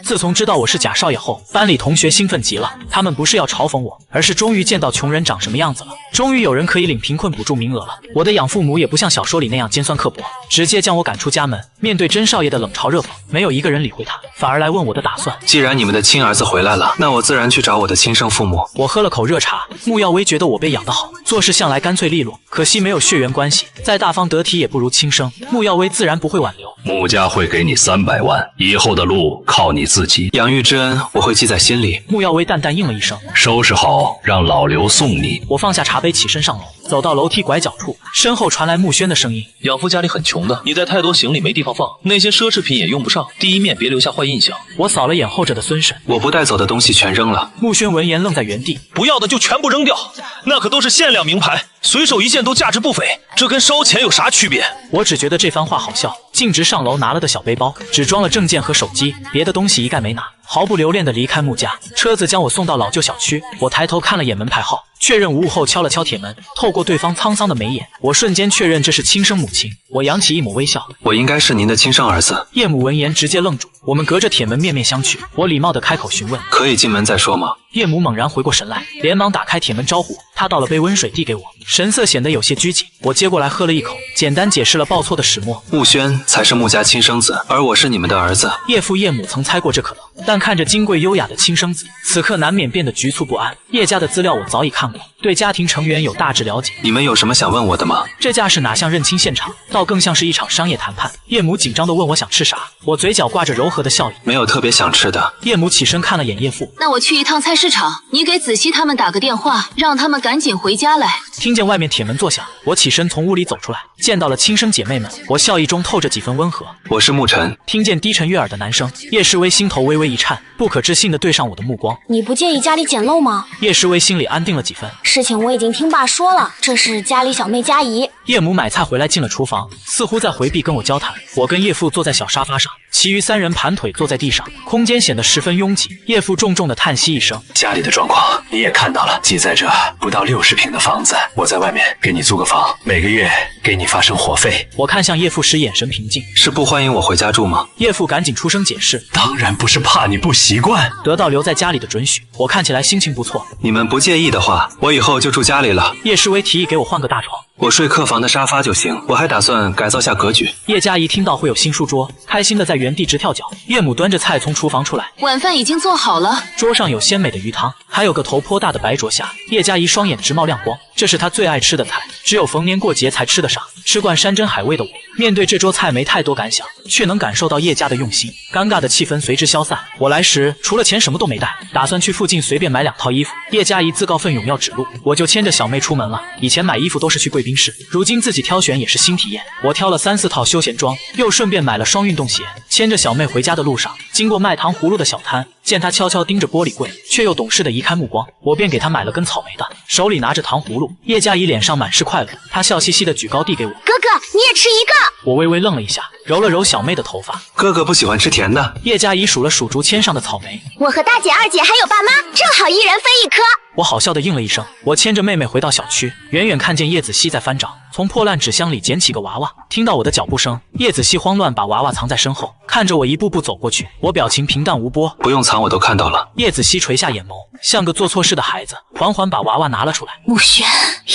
自从知道我是贾少爷后，班里同学兴奋极了。他们不是要嘲讽我，而是终于见到穷人长什么样子了。终于有人可以领贫困补助名额了。我的养父母也不像小说里那样尖酸刻薄，直接将我赶出家门。面对甄少爷的冷嘲热讽，没有一个人理会他，反而来问我的打算。既然你们的亲儿子回来了，那我自然去找我的亲生父母。我喝了口热茶，穆耀威觉得我被养得好，做事向来干脆利落，可惜没有血缘关系，再大方得体也不如亲生。穆耀威自然不会挽留。穆家会给你300万，以后的路靠你自己。养育之恩我会记在心里。穆耀威淡淡应了一声，收拾好，让老刘送你。我放下茶杯，起身上楼，走到楼梯拐角处，身后传来穆轩的声音：养父家里很穷的，你带太多行李没地方放，那些奢侈品也用不上，第一面别留下坏印象。我扫了眼后着的孙婶，我不带走的东西全扔了。穆轩闻言愣在原地，不要的就全部扔掉，那可都是限量名牌，随手一件都价值不菲，这跟烧钱有啥区别？我只觉得这番话好笑，径直上楼拿了的小背包，只装了证件和手机，别的东西一概没拿，毫不留恋地离开穆家。车子将我送到老旧小区，我抬头看了眼门牌号，确认无误后敲了敲铁门。透过对方沧桑的眉眼，我瞬间确认这是亲生母亲。我扬起一抹微笑，我应该是您的亲生儿子。叶母闻言直接愣住，我们隔着铁门面面相觑。我礼貌地开口询问，可以进门再说吗？叶母猛然回过神来，连忙打开铁门招呼我。她倒了杯温水递给我，神色显得有些拘谨。我接过来喝了一口，简单解释了报错的始末。穆轩才是穆家亲生子，而我是你们的儿子。叶父叶母曾猜过这可能，但看着金贵优雅的亲生子，此刻难免变得局促不安。叶家的资料我早已看过，对家庭成员有大致了解。你们有什么想问我的吗？这架势哪像认亲现场，倒更像是一场商业谈判。叶母紧张地问我想吃啥，我嘴角挂着柔和的笑意，没有特别想吃的。叶母起身看了眼叶父，那我去一趟菜市场，你给子熙他们打个电话，让他们赶紧回家来。听见外面铁门作响，我起身从屋里走出来，见到了亲生姐妹们，我笑意中透着几分温和。我是沐晨。听见低沉悦耳的男声，叶诗薇心头微微一颤，不可置信地对上我的目光。你不介意家里简陋吗？叶诗薇心里安定了几分。事情我已经听爸说了，这是家里小妹佳怡。叶母买菜回来进了厨房，似乎在回避跟我交谈。我跟叶父坐在小沙发上，其余3人盘腿坐在地上，空间显得十分拥挤。叶父重重地叹息一声，家里的状况你也看到了，挤在这不到60平的房子，我在外面给你租个房，每个月给你发生活费。我看向叶父时眼神平静，是不欢迎我回家住吗？叶父赶紧出声解释，当然不是怕你不习惯。得到留在家里的准许，我看起来心情不错。你们不介意的话，我以后就住家里了。叶诗薇提议给我换个大床，我睡客房的沙发就行，我还打算改造下格局。叶佳怡听到会有新书桌，开心的在原地直跳脚。叶母端着菜从厨房出来，晚饭已经做好了，桌上有鲜美的鱼汤，还有个头颇大的白灼虾。叶佳怡双眼直冒亮光，这是她最爱吃的菜，只有逢年过节才吃得上。吃惯山珍海味的我，面对这桌菜没太多感想，却能感受到叶家的用心。尴尬的气氛随之消散。我来时除了钱什么都没带，打算去附近随便买2套衣服。叶佳怡自告奋勇要指路，我就牵着小妹出门了。以前买衣服都是去贵宾室，如今自己挑选也是新体验。我挑了3、4套休闲装，又顺便买了双运动鞋。牵着小妹回家的路上，经过卖糖葫芦的小摊，见她悄悄盯着玻璃柜，却又懂事地移开目光，我便给她买了根草莓的，手里拿着糖葫芦。叶佳怡脸上满是快乐，她笑嘻嘻地举高递给我，哥哥你也吃一个。我微微愣了一下，揉了揉小妹的头发。哥哥不喜欢吃甜的。叶佳怡数了数竹签上的草莓，我和大姐、二姐还有爸妈，正好一人分1颗。我好笑地应了一声。我牵着妹妹回到小区，远远看见叶子熙在翻找，从破烂纸箱里捡起个娃娃。听到我的脚步声，叶子熙慌乱把娃娃藏在身后，看着我一步步走过去。我表情平淡无波，不用藏，我都看到了。叶子熙垂下眼眸，像个做错事的孩子，缓缓把娃娃拿了出来。慕轩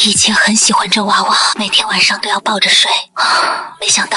以前很喜欢这娃娃，每天晚上都要抱着睡，没想到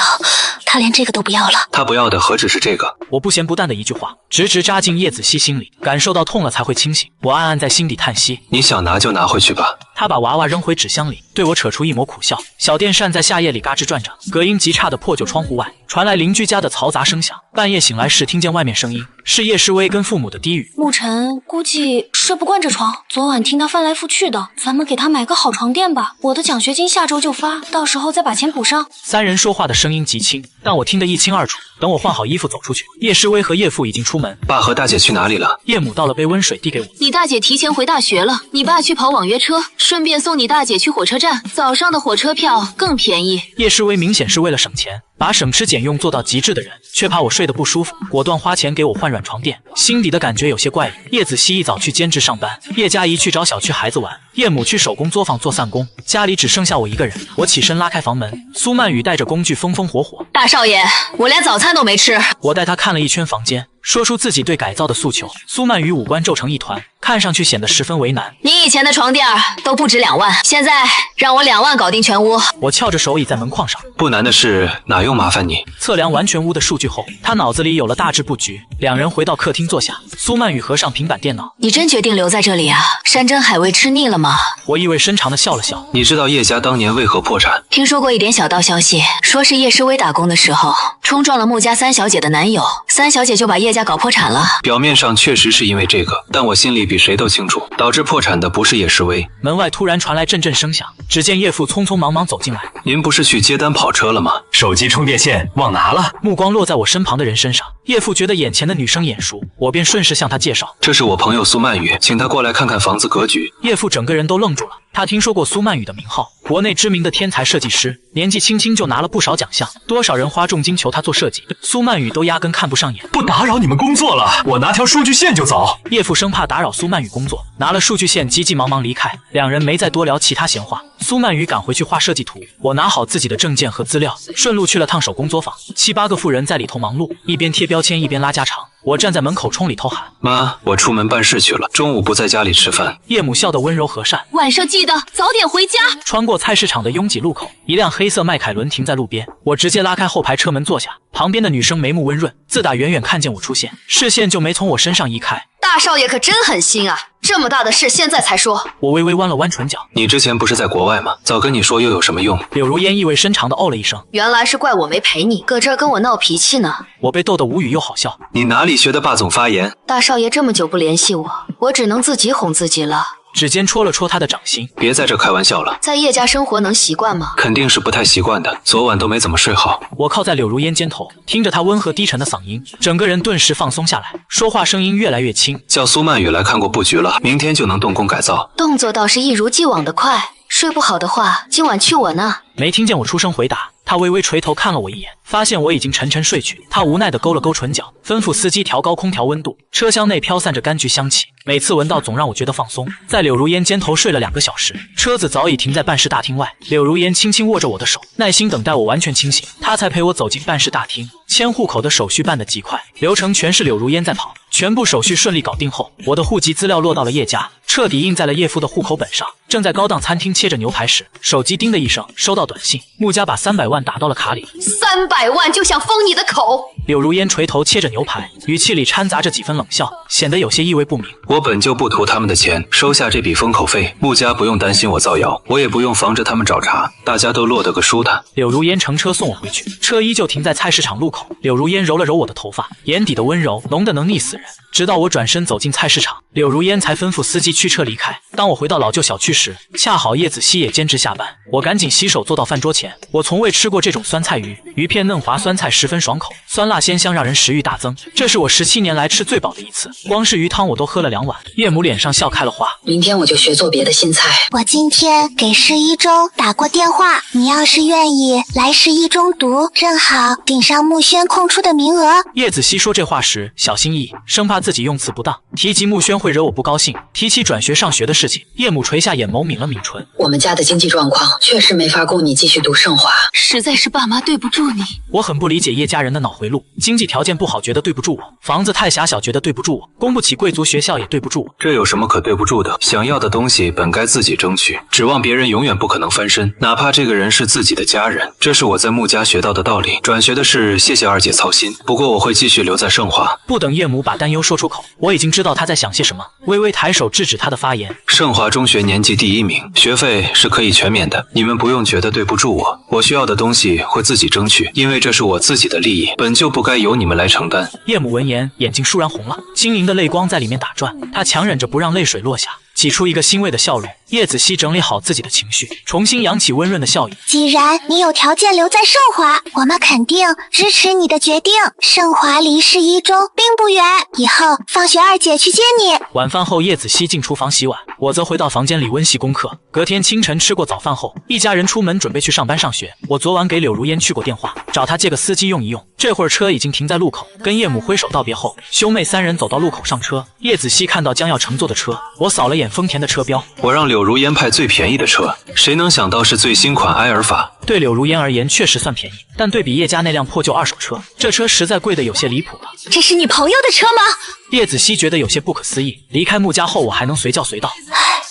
他连这个都不要了。他不要的何止是这个？我不咸不淡的一句话，直直扎进叶子熙心里，感受到痛了才会清醒。我暗暗在心底叹息，你想拿就拿回去吧。他把娃娃扔回纸箱里，对我扯出一抹苦笑。小电扇在夏夜里嘎吱转着，隔音极差的破旧窗户外传来邻居家的嘈杂声响。半夜醒来时，听见外面声音，是叶诗薇跟父母的低语。沐晨估计睡不惯这床，昨晚听他翻来覆去的，咱们给他买个好床垫吧。我的奖学金下周就发，到时候再把钱补上。3人说话的声音极轻，但我听得一清二楚。等我换好衣服走出去，叶诗薇和叶父已经出门。爸和大姐去哪里了？叶母倒了杯温水递给我，你大姐提前回大学了，你爸去跑网约车，顺便送你大姐去火车站，早上的火车票更便宜。叶诗薇明显是为了省钱，把省吃俭用做到极致的人，却怕我睡得不舒服，果断花钱给我换软床垫。心底的感觉有些怪异。叶子熙一早去兼职上班，叶佳怡去找小区孩子玩，叶母去手工作坊做散工，家里只剩下我一个人。我起身拉开房门，苏曼雨带着工具风风火火。大少爷，我连早餐都没吃。我带他看了一圈房间，说出自己对改造的诉求。苏曼雨五官皱成一团，看上去显得十分为难。你以前的床垫都不值2万，现在让我2万搞定全屋。我翘着手倚在门框上，不难的事哪用麻烦你？测量完全屋的数据后，他脑子里有了大致布局。两人回到客厅坐下，苏曼雨合上平板电脑。你真决定留在这里啊？山珍海味吃腻了吗？我意味深长地笑了笑。你知道叶家当年为何破产？听说过一点小道消息，说是叶诗薇打工的时候冲撞了穆家三小姐的男友，三小姐就把叶家搞破产了。表面上确实是因为这个，但我心里比谁都清楚，导致破产的不是叶诗薇。门外突然传来阵阵声响，只见叶父匆匆忙忙走进来。您不是去接单跑车了吗？手机充电线忘拿了。目光落在我身旁的人身上，叶父觉得眼前的女生眼熟，我便顺势向他介绍，这是我朋友苏曼雨，请他过来看看房子格局。叶父整个人都愣住了。他听说过苏曼雨的名号，国内知名的天才设计师，年纪轻轻就拿了不少奖项，多少人花重金求他做设计，苏曼雨都压根看不上眼。不打扰你们工作了，我拿条数据线就走。叶父生怕打扰苏曼雨工作，拿了数据线急急忙忙离开。两人没再多聊其他闲话。苏曼雨赶回去画设计图，我拿好自己的证件和资料，顺路去了趟手工作坊。7、8个妇人在里头忙碌，一边贴标签一边拉家常。我站在门口冲里头喊：妈，我出门办事去了，中午不在家里吃饭。叶母笑得温柔和善，晚上记得早点回家。穿过菜市场的拥挤路口，一辆黑色迈凯伦停在路边，我直接拉开后排车门坐下。旁边的女生眉目温润，自打远远看见我出现，视线就没从我身上移开。大少爷可真狠心啊，这么大的事现在才说。我微微弯了弯唇角，你之前不是在国外吗？早跟你说又有什么用？柳如烟意味深长地哦了一声，原来是怪我没陪你，搁这儿跟我闹脾气呢。我被逗得无语又好笑。你哪里学的霸总发言？大少爷这么久不联系我，我只能自己哄自己了。指尖戳了戳他的掌心，别在这开玩笑了。在叶家生活能习惯吗？肯定是不太习惯的，昨晚都没怎么睡好。我靠在柳如烟肩头，听着她温和低沉的嗓音，整个人顿时放松下来，说话声音越来越轻。叫苏曼雨来看过布局了，明天就能动工改造。动作倒是一如既往的快，睡不好的话，今晚去我那。没听见我出声回答，他微微垂头看了我一眼，发现我已经沉沉睡去，他无奈地勾了勾唇角，吩咐司机调高空调温度。车厢内飘散着柑橘香气，每次闻到总让我觉得放松。在柳如烟肩头睡了2个小时，车子早已停在办事大厅外。柳如烟轻轻握着我的手，耐心等待我完全清醒，她才陪我走进办事大厅。迁户口的手续办得极快，流程全是柳如烟在跑。全部手续顺利搞定后，我的户籍资料落到了叶家，彻底印在了叶父的户口本上。正在高档餐厅切着牛排时，手机叮的一声，收到短信，穆家把300万打到了卡里。300万就想封你的口？柳如烟垂头切着牛排，语气里掺杂着几分冷笑，显得有些意味不明。我本就不图他们的钱，收下这笔封口费，穆家不用担心我造谣，我也不用防着他们找茬，大家都落得个舒坦。柳如烟乘车送我回去，车依旧停在菜市场路口。柳如烟揉了揉我的头发，眼底的温柔浓得能溺死人。直到我转身走进菜市场，柳如烟才吩咐司机驱车离开。当我回到老旧小区时，恰好叶子熙也兼职下班，我赶紧洗手坐到饭桌前。我从未吃过这种酸菜鱼，鱼片嫩滑，酸菜十分爽口，酸辣鲜香，让人食欲大增。这是我17年来吃最饱的一次，光是鱼汤我都喝了2碗。叶母脸上笑开了花，明天我就学做别的新菜。我今天给市一中打过电话，你要是愿意来市一中读，正好顶上穆轩空出的名额。叶子熙说这话时小心翼翼，生怕自己用词不当，提及穆轩会惹我不高兴。提起转学上学的事情，叶母垂下眼眸，抿了抿唇。我们家的经济状况确实没法供你继续读盛华，实在是爸妈对不住你。我很不理解叶家人的脑回路，经济条件不好觉得对不住我，房子太狭小觉得对不住我，供不起贵族学校也对不住我。这有什么可对不住的？想要的东西本该自己争取，指望别人永远不可能翻身，哪怕这个人是自己的家人。这是我在穆家学到的道理。转学的事谢谢二姐操心，不过我会继续留在盛华。不等叶母把担忧说出口，我已经知道她在想些什么，微微抬手制止她的发言。盛华中学年级第1名，学费是可以全免的，你们不用觉得对不住我，我需要的东西会自己争取，因为这是我自己的利益，本就不该由你们来承担。叶母闻言，眼睛倏然红了，晶莹的泪光在里面打转，她强忍着不让泪水落下，挤出一个欣慰的笑容。叶子熙整理好自己的情绪，重新扬起温润的笑意。既然你有条件留在盛华，我们肯定支持你的决定。盛华离市一中并不远，以后放学二姐去接你。晚饭后，叶子熙进厨房洗碗，我则回到房间里温习功课。隔天清晨吃过早饭后，一家人出门准备去上班上学。我昨晚给柳如烟去过电话，找她借个司机用一用。这会儿车已经停在路口，跟叶母挥手道别后，兄妹3人走到路口上车。叶子熙看到将要乘坐的车，我扫了眼丰田的车标，我让柳如烟派最便宜的车，谁能想到是最新款埃尔法？对柳如烟而言确实算便宜，但对比叶家那辆破旧二手车，这车实在贵得有些离谱了。这是你朋友的车吗？叶子熙觉得有些不可思议。离开穆家后，我还能随叫随到。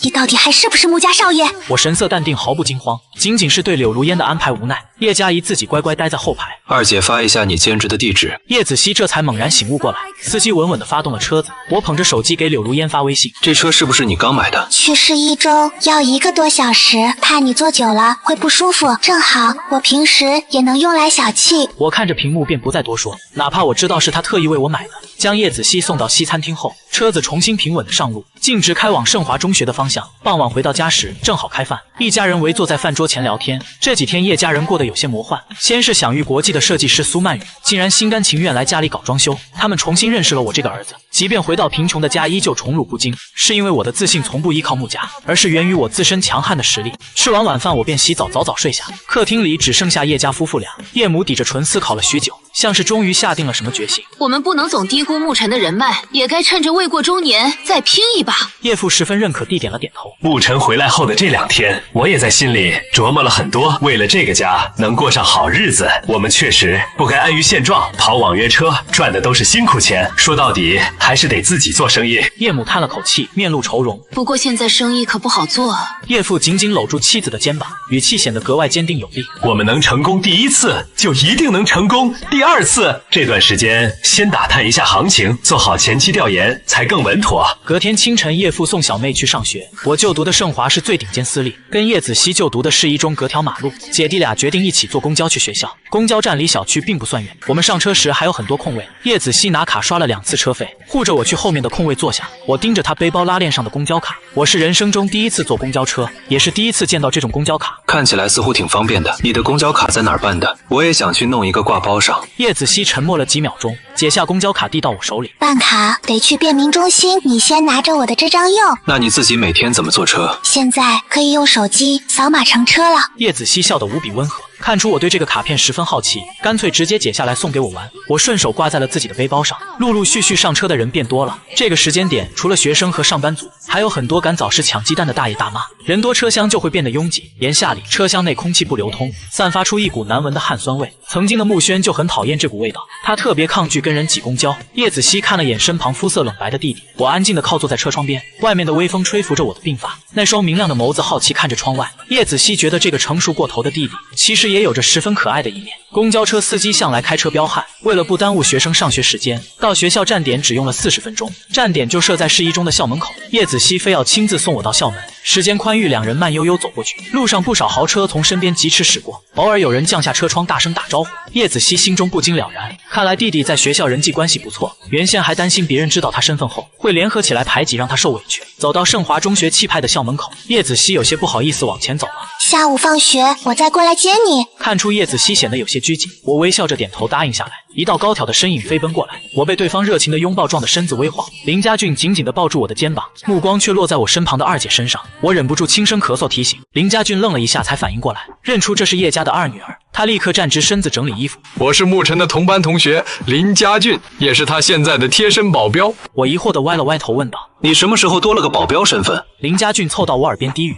你到底还是不是穆家少爷？我神色淡定，毫不惊慌，仅仅是对柳如烟的安排无奈。叶佳怡自己乖乖待在后排。二姐发一下你兼职的地址。叶子熙这才猛然醒悟过来，司机稳稳地发动了车子。我捧着手机给柳如烟发微信：这车是不是你刚买的？去市1周要1个多小时，怕你坐久了会不舒服，正好我平时也能用来小憩。我看着屏幕便不再多说，哪怕我知道是他特意为我买的。将叶子熙送到西餐厅后，车子重新平稳地上路，径直开往盛华中学的方向。傍晚回到家时，正好开饭，一家人围坐在饭桌前聊天。这几天叶家人过得有些魔幻，先是享誉国际的设计师苏曼宇竟然心甘情愿来家里搞装修，他们重新认识了我这个儿子。即便回到贫穷的家，依旧宠辱不惊，是因为我的自信从不依靠穆家，而是源于我自身强悍的实力。吃完晚饭，我便洗澡，早早睡下。客厅里只剩下叶家夫妇俩，叶母抵着唇思考了许久，像是终于下定了什么决心。我们不能总低估沐尘的人脉，也该趁着未过中年再拼一把。叶父十分认可地点了点头。沐尘回来后的这2天，我也在心里琢磨了很多。为了这个家能过上好日子，我们确实不该安于现状，跑网约车赚的都是辛苦钱，说到底还是得自己做生意。叶母叹了口气，面露愁容。不过现在生意可不好做啊。叶父紧紧搂住妻子的肩膀，语气显得格外坚定有力。我们能成功第1次，就一定能成功第2次。这段时间先打探一下行情，做好前期调研才更稳妥。隔天清晨，叶父送小妹去上学。我就读的盛华是最顶尖私立，跟叶子熙就读的市1中隔条马路。姐弟俩决定一起坐公交去学校。公交站离小区并不算远，我们上车时还有很多空位。叶子熙拿卡刷了2次车费，护着我去后面的空位坐下。我盯着他背包拉链上的公交卡，我是人生中第1次坐公交车，也是第1次见到这种公交卡。看起来似乎挺方便的。你的公交卡在哪儿办的？我也想去弄一个挂包上。叶子熙沉默了几秒钟，解下公交卡递到我手里。办卡得去便民中心，你先拿着我的这张用。那你自己每天怎么坐车？现在可以用手机扫码乘车了。叶子熙笑得无比温和，看出我对这个卡片十分好奇，干脆直接解下来送给我玩。我顺手挂在了自己的背包上。陆陆续续上车的人变多了。这个时间点，除了学生和上班族，还有很多赶早市抢鸡蛋的大爷大妈。人多车厢就会变得拥挤，炎夏里车厢内空气不流通，散发出一股难闻的汗酸味。曾经的穆轩就很讨厌这股味道，他特别抗拒跟人挤公交。叶子熙看了眼身旁肤色冷白的弟弟，我安静地靠坐在车窗边，外面的微风吹拂着我的鬓发，那双明亮的眸子好奇看着窗外。叶子熙觉得这个成熟过头的弟弟其实也有着十分可爱的一面。公交车司机向来开车彪悍，为了不耽误学生上学时间，到学校站点只用了40分钟，站点就设在市1中的校门口。叶子熙非要亲自送我到校门，时间宽裕，2人慢悠悠走过去。路上不少豪车从身边疾驰驶过，偶尔有人降下车窗大声打招呼。叶子熙心中不禁了然，看来弟弟在学校人际关系不错，原先还担心别人知道他身份后会联合起来排挤让他受委屈。走到盛华中学气派的校门口，叶子熙有些不好意思往前走了。下午放学我再过来接你。看出叶子熙显得有些拘谨，我微笑着点头答应下来。一道高挑的身影飞奔过来，我被对方热情的拥抱撞得身子微晃。林家俊紧紧地抱住我的肩膀，目光却落在我身旁的二姐身上。我忍不住轻声咳嗽提醒，林家俊愣了一下才反应过来，认出这是叶家的二女儿。他立刻站直身子整理衣服。我是沐尘的同班同学林家俊，也是他现在的贴身保镖。我疑惑地歪了歪头问道：你什么时候多了个保镖身份？林家俊凑到我耳边低语：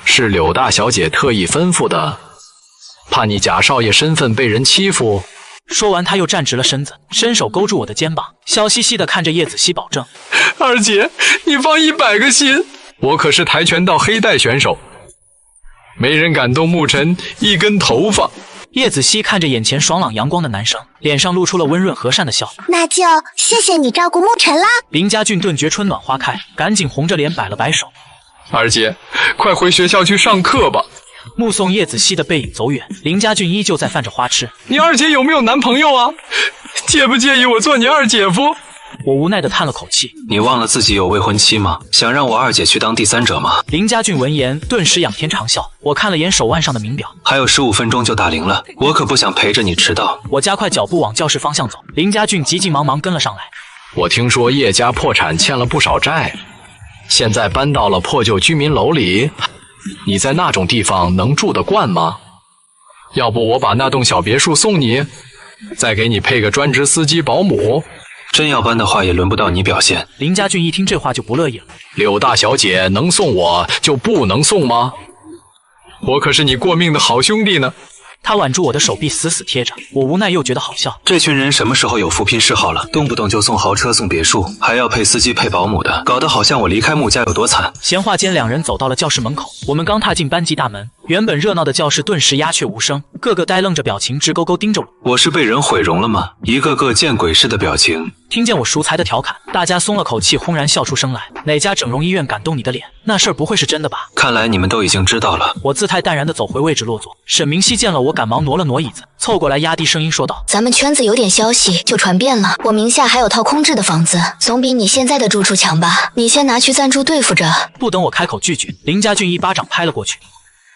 是柳大小姐特意吩咐的，怕你贾少爷身份被人欺负。说完他又站直了身子，伸手勾住我的肩膀，笑嘻嘻地看着叶子熙保证：二姐，你放100个心，我可是跆拳道黑带选手，没人敢动沐尘1根头发。叶子熙看着眼前爽朗阳光的男生，脸上露出了温润和善的笑。那就谢谢你照顾沐尘啦。林家俊顿觉春暖花开，赶紧红着脸摆了摆手：二姐，快回学校去上课吧。目送叶子熙的背影走远，林家俊依旧在犯着花痴。你二姐有没有男朋友啊？介不介意我做你二姐夫？我无奈地叹了口气。你忘了自己有未婚妻吗？想让我二姐去当第三者吗？林家俊闻言顿时仰天长啸。我看了眼手腕上的名表，还有15分钟就打铃了，我可不想陪着你迟到。我加快脚步往教室方向走，林家俊急急忙忙跟了上来。我听说叶家破产欠了不少债，现在搬到了破旧居民楼里，你在那种地方能住得惯吗？要不我把那栋小别墅送你，再给你配个专职司机保姆，真要搬的话，也轮不到你表现。林家俊一听这话就不乐意了。柳大小姐能送我就不能送吗？我可是你过命的好兄弟呢。他挽住我的手臂，死死贴着，我无奈又觉得好笑。这群人什么时候有扶贫嗜好了？动不动就送豪车、送别墅，还要配司机、配保姆的，搞得好像我离开穆家有多惨。闲话间，两人走到了教室门口。我们刚踏进班级大门，原本热闹的教室顿时鸦雀无声，个个呆愣着表情，直勾勾盯着我。我是被人毁容了吗？一个个见鬼似的表情。听见我熟才的调侃，大家松了口气，轰然笑出声来。哪家整容医院感动你的脸？那事儿不会是真的吧？看来你们都已经知道了。我姿态淡然地走回位置落座。沈明熙见了我，赶忙挪了挪椅子，凑过来压低声音说道：“咱们圈子有点消息就传遍了，我名下还有套空置的房子，总比你现在的住处强吧？你先拿去暂住对付着。”不等我开口拒绝，林家俊一巴掌拍了过去。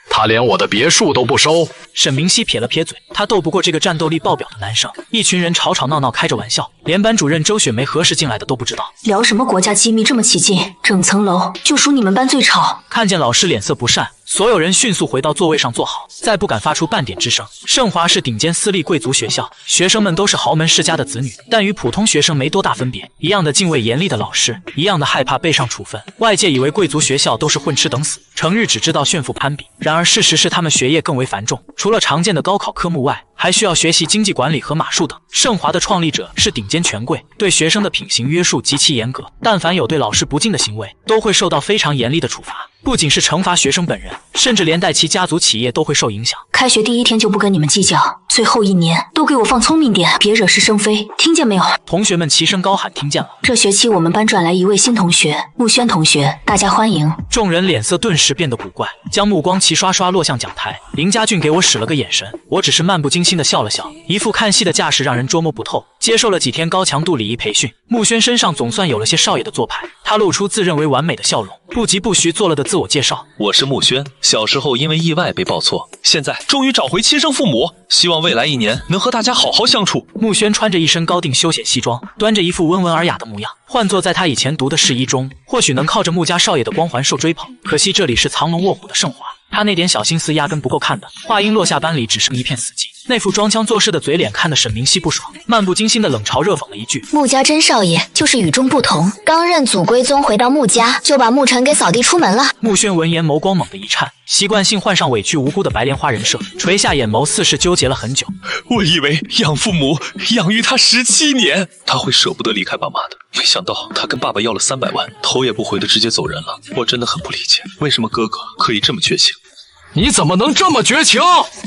他连我的别墅都不收。沈明熙撇了撇嘴，他斗不过这个战斗力爆表的男生。一群人吵吵闹闹，开着玩笑，连班主任周雪梅何时进来的都不知道。聊什么国家机密这么起劲？整层楼就属你们班最吵。看见老师脸色不善，所有人迅速回到座位上坐好，再不敢发出半点吱声。盛华是顶尖私立贵族学校，学生们都是豪门世家的子女，但与普通学生没多大分别，一样的敬畏严厉的老师，一样的害怕被上处分。外界以为贵族学校都是混吃等死，成日只知道炫富攀比，然而事实是他们学业更为繁重，除了常见的高考科目外，还需要学习经济管理和马术等。盛华的创立者是顶尖权贵，对学生的品行约束极其严格，但凡有对老师不敬的行为，都会受到非常严厉的处罚。不仅是惩罚学生本人，甚至连带其家族企业都会受影响。开学第一天就不跟你们计较，最后一年都给我放聪明点，别惹是生非，听见没有？同学们齐声高喊，听见了。这学期我们班转来一位新同学，穆轩同学，大家欢迎。众人脸色顿时变得古怪，将目光齐刷刷落向讲台。林家俊给我使了个眼神，我只是漫不经心地笑了笑，一副看戏的架势让人捉摸不透。接受了几天高强度礼仪培训，穆轩身上总算有了些少爷的做派，他露出自认为完美的笑容，不疾不徐做了个自我介绍。我是穆轩，小时候因为意外被抱错，现在终于找回亲生父母，希望未来1年能和大家好好相处。穆轩穿着一身高定休闲西装，端着一副温文尔雅的模样，换作在他以前读的市一中，或许能靠着穆家少爷的光环受追捧。可惜这里是藏龙卧虎的盛华，他那点小心思压根不够看的。话音落下，班里只剩一片死寂。那副装腔作势的嘴脸看得沈明熙不爽，漫不经心的冷嘲热讽了一句：“穆家真少爷就是与众不同，刚认祖归宗回到穆家，就把穆尘给扫地出门了。”穆轩闻言眸光猛地一颤，习惯性换上委屈无辜的白莲花人设，垂下眼眸，似是纠结了很久。我以为养父母养育他17年，他会舍不得离开爸妈的，没想到他跟爸爸要了300万，头也不回的直接走人了。我真的很不理解，为什么哥哥可以这么绝情？你怎么能这么绝情？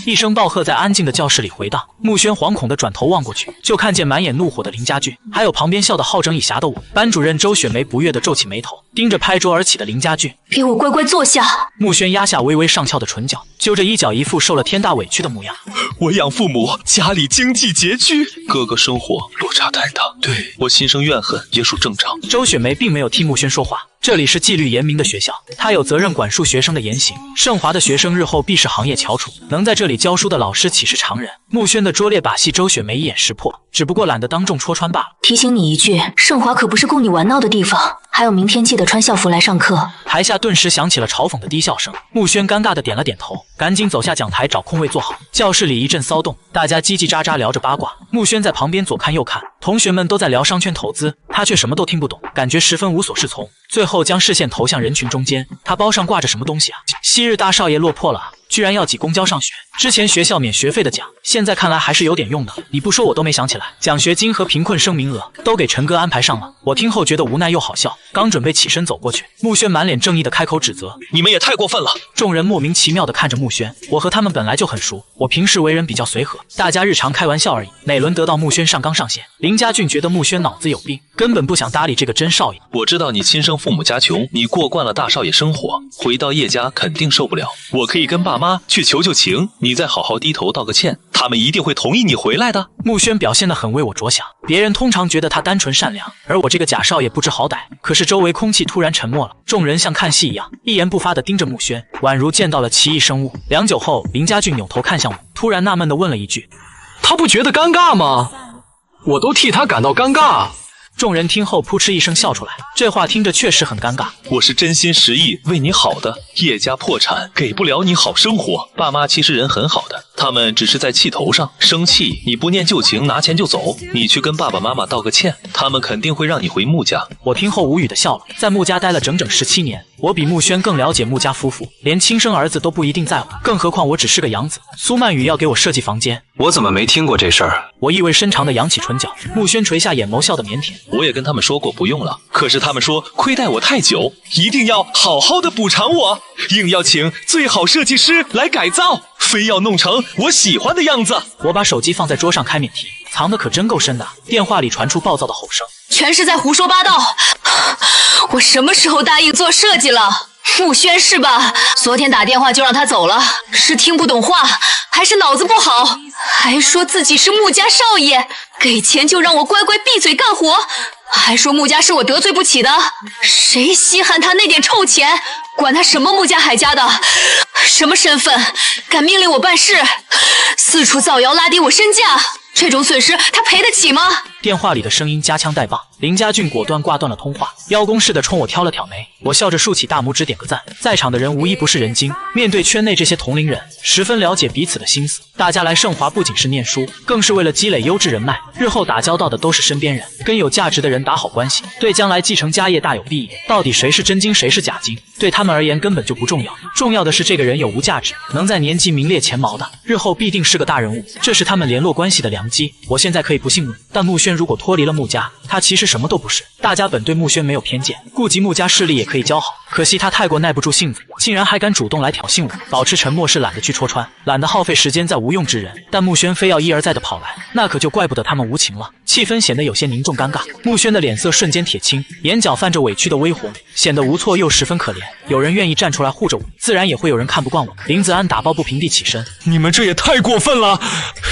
一声暴喝在安静的教室里回荡。穆轩惶恐地转头望过去，就看见满眼怒火的林家俊，还有旁边笑得好整以暇的我。班主任周雪梅不悦地皱起眉头，盯着拍桌而起的林家俊：“给我乖乖坐下！”穆轩压下微微上翘的唇角，揪着衣角，一副受了天大委屈的模样。我养父母，家里经济拮据，哥哥生活落差太大，对我心生怨恨也属正常。周雪梅并没有替穆轩说话。这里是纪律严明的学校，他有责任管束学生的言行。盛华的学生日后必是行业翘楚，能在这里教书的老师岂是常人？穆轩的拙劣把戏，周雪梅一眼识破，只不过懒得当众戳穿罢了。提醒你一句，盛华可不是供你玩闹的地方。还有明天记得穿校服来上课。台下顿时响起了嘲讽的低笑声。穆轩尴尬的点了点头，赶紧走下讲台找空位坐好。教室里一阵骚动，大家叽叽喳喳聊着八卦。穆轩在旁边左看右看，同学们都在聊商圈投资，他却什么都听不懂，感觉十分无所适从。最后将视线投向人群中间，他包上挂着什么东西啊？昔日大少爷落魄了啊，居然要挤公交上学。之前学校免学费的奖，现在看来还是有点用的。你不说我都没想起来，奖学金和贫困生名额都给陈哥安排上了。我听后觉得无奈又好笑，刚准备起身走过去，穆轩满脸正义的开口指责：“你们也太过分了！”众人莫名其妙的看着穆轩，我和他们本来就很熟，我平时为人比较随和，大家日常开玩笑而已，哪轮得到穆轩上纲上线？林家俊觉得穆轩脑子有病，根本不想搭理这个真少爷。我知道你亲生父母家穷，你过惯了大少爷生活，回到叶家肯定受不了。我可以跟爸妈去求求情，你再好好低头道个歉，他们一定会同意你回来的。穆轩表现得很为我着想，别人通常觉得他单纯善良，而我这个假少爷不知好歹。可是周围空气突然沉默了，众人像看戏一样，一言不发地盯着穆轩，宛如见到了奇异生物。良久后，林家俊扭头看向我，突然纳闷地问了一句：“他不觉得尴尬吗？我都替他感到尴尬。”众人听后扑哧一声笑出来，这话听着确实很尴尬。我是真心实意为你好的，叶家破产，给不了你好生活。爸妈其实人很好的，他们只是在气头上生气，你不念旧情，拿钱就走。你去跟爸爸妈妈道个歉，他们肯定会让你回穆家。我听后无语的笑了，在穆家待了整整17年，我比穆轩更了解穆家夫妇，连亲生儿子都不一定在乎，更何况我只是个养子。苏曼雨要给我设计房间，我怎么没听过这事儿？我意味深长地扬起唇角，穆轩垂下眼眸，笑得腼腆。我也跟他们说过不用了，可是他们说亏待我太久，一定要好好的补偿我，硬要请最好设计师来改造，非要弄成我喜欢的样子。我把手机放在桌上开免提，藏得可真够深的。电话里传出暴躁的吼声，全是在胡说八道。我什么时候答应做设计了？穆轩是吧？昨天打电话就让他走了，是听不懂话，还是脑子不好？还说自己是穆家少爷，给钱就让我乖乖闭嘴干活，还说穆家是我得罪不起的，谁稀罕他那点臭钱？管他什么穆家海家的，什么身份，敢命令我办事，四处造谣拉低我身价，这种损失他赔得起吗？电话里的声音夹枪带棒，林家俊果断挂断了通话，邀功似的冲我挑了挑眉。我笑着竖起大拇指点个赞。在场的人无一不是人精，面对圈内这些同龄人，十分了解彼此的心思。大家来盛华不仅是念书，更是为了积累优质人脉，日后打交道的都是身边人，跟有价值的人打好关系，对将来继承家业大有裨益。到底谁是真金谁是假金，对他们而言根本就不重要，重要的是这个人有无价值，能在年级名列前茅的，日后必定是个大人物，这是他们联络关系的良机。我现在可以不姓穆，但穆轩如果脱离了穆家，他其实什么都不是。大家本对穆轩没有偏见，顾及穆家势力也可以交好，可惜他太过耐不住性子，竟然还敢主动来挑衅我。保持沉默是懒得去戳穿，懒得耗费时间在无用之人，但穆轩非要一而再的跑来，那可就怪不得他们无情了。气氛显得有些凝重尴尬，穆轩的脸色瞬间铁青，眼角泛着委屈的微红，显得无措又十分可怜。有人愿意站出来护着我，自然也会有人看不惯我。林子安打抱不平地起身，你们这也太过分了，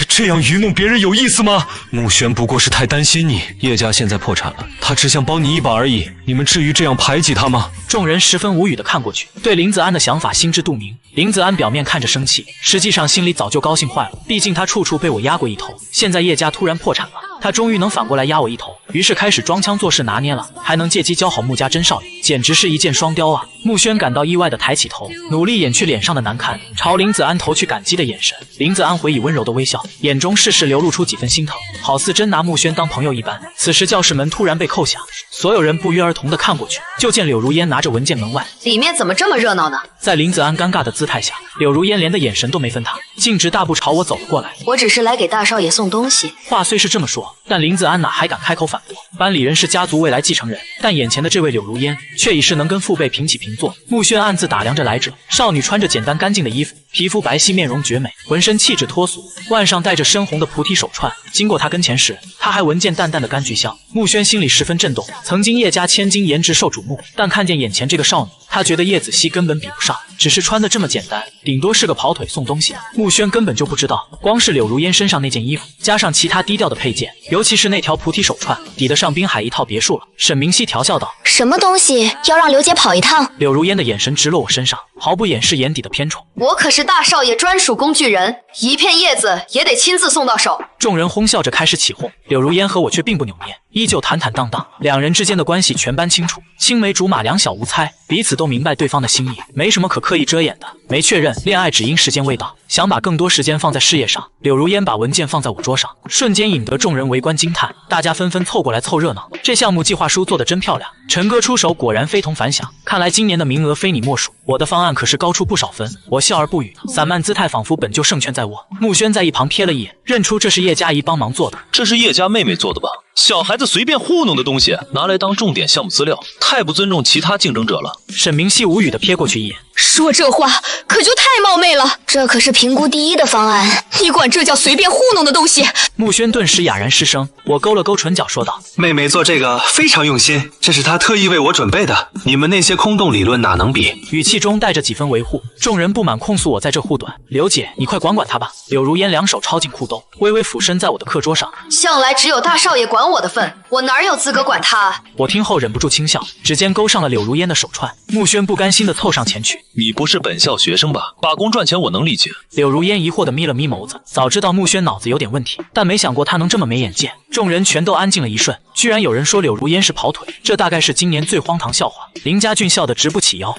这样愚弄别人有意思吗？穆轩不过是太担心你，叶家现在破产了，他只想帮你一把而已，你们至于这样排挤他吗？众人十分无语地看过去，对林子安的想法心知肚明。林子安表面看着生气，实际上心里早就高兴坏了，毕竟他处处被我压过一头，现在叶家突然破产了，他终于能反过来压我一头，于是开始装腔作势拿捏了，还能借机教好穆家真少爷，简直是一箭双雕啊！穆轩感到意外地抬起头，努力掩去脸上的难看，朝林子安投去感激的眼神。林子安回以温柔的微笑，眼中适时流露出几分心疼，好似真拿穆轩当朋友一般。此时教室门突然被扣响，所有人不约而同地看过去，就见柳如烟拿着文件门外，里面怎么这么热闹呢？在林子安尴尬的姿态下，柳如烟连的眼神都没分他，径直大步朝我走了过来。我只是来给大少爷送东西。话虽是这么说，但林子安哪还敢开口反驳？班里人是家族未来继承人，但眼前的这位柳如烟却已是能跟父辈平起平坐。穆轩暗自打量着来者，少女穿着简单干净的衣服，皮肤白皙，面容绝美，浑身气质脱俗，腕上戴着深红的菩提手串。经过她跟前时，她还闻见淡淡的柑橘香。穆轩心里十分震动，曾经叶家千金颜值受瞩目，但看见眼前这个少女，他觉得叶子熙根本比不上，只是穿得这么简单，顶多是个跑腿送东西。穆轩根本就不知道，光是柳如烟身上那件衣服，加上其他低调的配件，尤其是那条菩提手串，抵得上滨海一套别墅了。沈明熙调笑道：什么东西要让刘姐跑一趟？柳如烟的眼神直落我身上，毫不掩饰眼底的偏宠。我可是大少爷专属工具人，一片叶子也得亲自送到手。众人哄笑着开始起哄，柳如烟和我却并不扭捏，依旧坦坦荡荡，两人之间的关系全班清楚，青梅竹马，两小无猜，彼此都明白对方的心意，没什么可刻意遮掩的。没确认恋爱只因时间未到，想把更多时间放在事业上。柳如烟把文件放在我桌上，瞬间引得众人围观惊叹，大家纷纷凑过来凑热闹。这项目计划书做得真漂亮，陈哥出手果然非同凡响，看来今年的名额非你莫属。我的方案可是高出不少分。我笑而不语，散漫姿态仿佛本就胜券在握。穆轩在一旁瞥了一眼，认出这是叶嘉怡帮忙做的。这是叶家妹妹做的吧？小孩子随便糊弄的东西拿来当重点项目资料，太不尊重其他竞争者了。沈明熙无语地瞥过去一眼，说这话可就太冒昧了，这可是评估第一的方案，你管这叫随便糊弄的东西？穆轩顿时哑然失声。我勾了勾唇角说道：妹妹做这个非常用心，这是她特意为我准备的，你们那些空洞理论哪能比？语气中带着几分维护。众人不满控诉我在这护短，刘姐你快管管他吧。柳如烟两手抄进裤兜，微微俯身在我的课桌上，向来只有大少爷管我的份，我哪有资格管他？我听后忍不住轻笑，指尖勾上了柳如烟的手串。穆轩不甘心地凑上前去，你不是本校学生吧？打工赚钱我能理解。柳如烟疑惑地眯了眯眸子，早知道穆轩脑子有点问题，但没想过他能这么没眼界。众人全都安静了一瞬，居然有人说柳如烟是跑腿，这大概是今年最荒唐笑话。林家俊笑得直不起腰，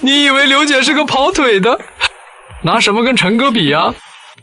你以为刘姐是个跑腿的？拿什么跟陈哥比呀？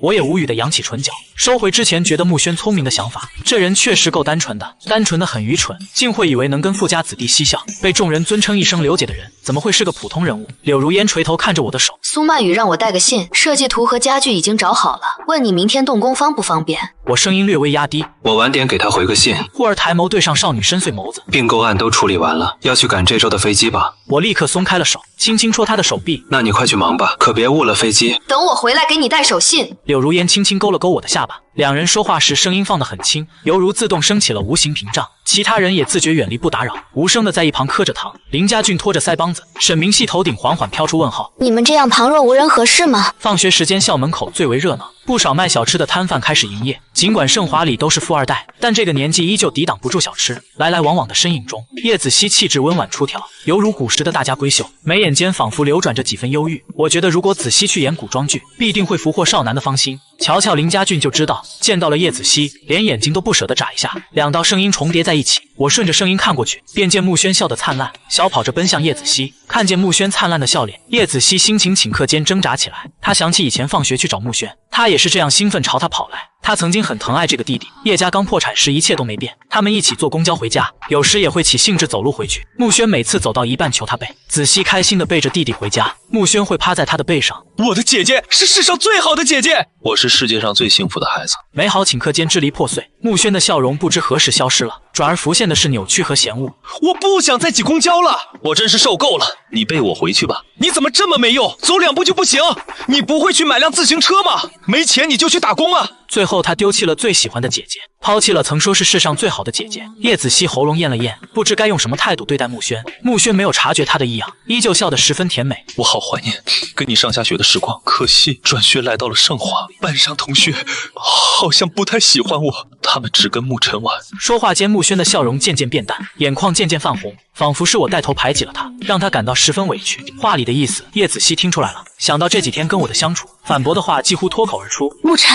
我也无语的扬起唇角，收回之前觉得穆轩聪明的想法。这人确实够单纯的，单纯的很愚蠢，竟会以为能跟富家子弟嬉笑。被众人尊称一声刘姐的人，怎么会是个普通人物？柳如烟垂头看着我的手。苏曼雨让我带个信，设计图和家具已经找好了，问你明天动工方不方便？我声音略微压低。我晚点给他回个信。忽而抬眸对上少女深邃眸子。并购案都处理完了，要去赶这周的飞机吧？我立刻松开了手，轻轻戳她的手臂。那你快去忙吧，可别误了飞机。等我回来给你带手信。柳如烟轻轻勾了勾我的下巴，两人说话时声音放得很轻，犹如自动升起了无形屏障。其他人也自觉远离不打扰，无声的在一旁磕着糖。林家俊拖着腮帮子，沈明熙头顶缓缓飘出问号：你们这样旁若无人合适吗？放学时间校门口最为热闹，不少卖小吃的摊贩开始营业。尽管盛华里都是富二代，但这个年纪依旧抵挡不住小吃来来往往的身影中。叶子熙气质温婉出挑，犹如古时的大家闺秀，眉眼间仿佛流转着几分忧郁。我觉得如果子熙去演古装剧，必定会俘获少男的芳心。瞧瞧林家俊就知道，见到了叶子熙，连眼睛都不舍得眨一下。两道声音重叠在一起，我顺着声音看过去，便见穆轩笑得灿烂，小跑着奔向叶子熙。看见穆轩灿烂的笑脸，叶子熙心情顷刻间挣扎起来。他想起以前放学去找穆轩，他也是这样兴奋朝他跑来。他曾经很疼爱这个弟弟，叶家刚破产时一切都没变，他们一起坐公交回家，有时也会起兴致走路回去。穆轩每次走到一半求他背，子熙开心地背着弟弟回家，穆轩会趴在他的背上。我的姐姐是世上最好的姐姐，我是世界上最幸福的孩子。美好顷刻间支离破碎，穆轩的笑容不知何时消失了，转而浮现的是扭曲和嫌恶。我不想再挤公交了，我真是受够了。你背我回去吧。你怎么这么没用，走2步就不行？你不会去买辆自行车吗？没钱你就去打工啊。最后他丢弃了最喜欢的姐姐，抛弃了曾说是世上最好的姐姐。叶子熙喉咙咽了咽，不知该用什么态度对待穆轩。穆轩没有察觉他的异样，依旧笑得十分甜美。我好怀念跟你上下学的时光，可惜转学来到了盛华，班上同学好像不太喜欢我，他们只跟沐晨玩。说话间，穆轩的笑容渐渐变淡，眼眶渐渐泛红，仿佛是我带头排挤了他，让他感到十分委屈。话里的意思叶子熙听出来了，想到这几天跟我的相处，反驳的话几乎脱口而出。沐晨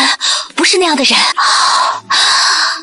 不是那样的人，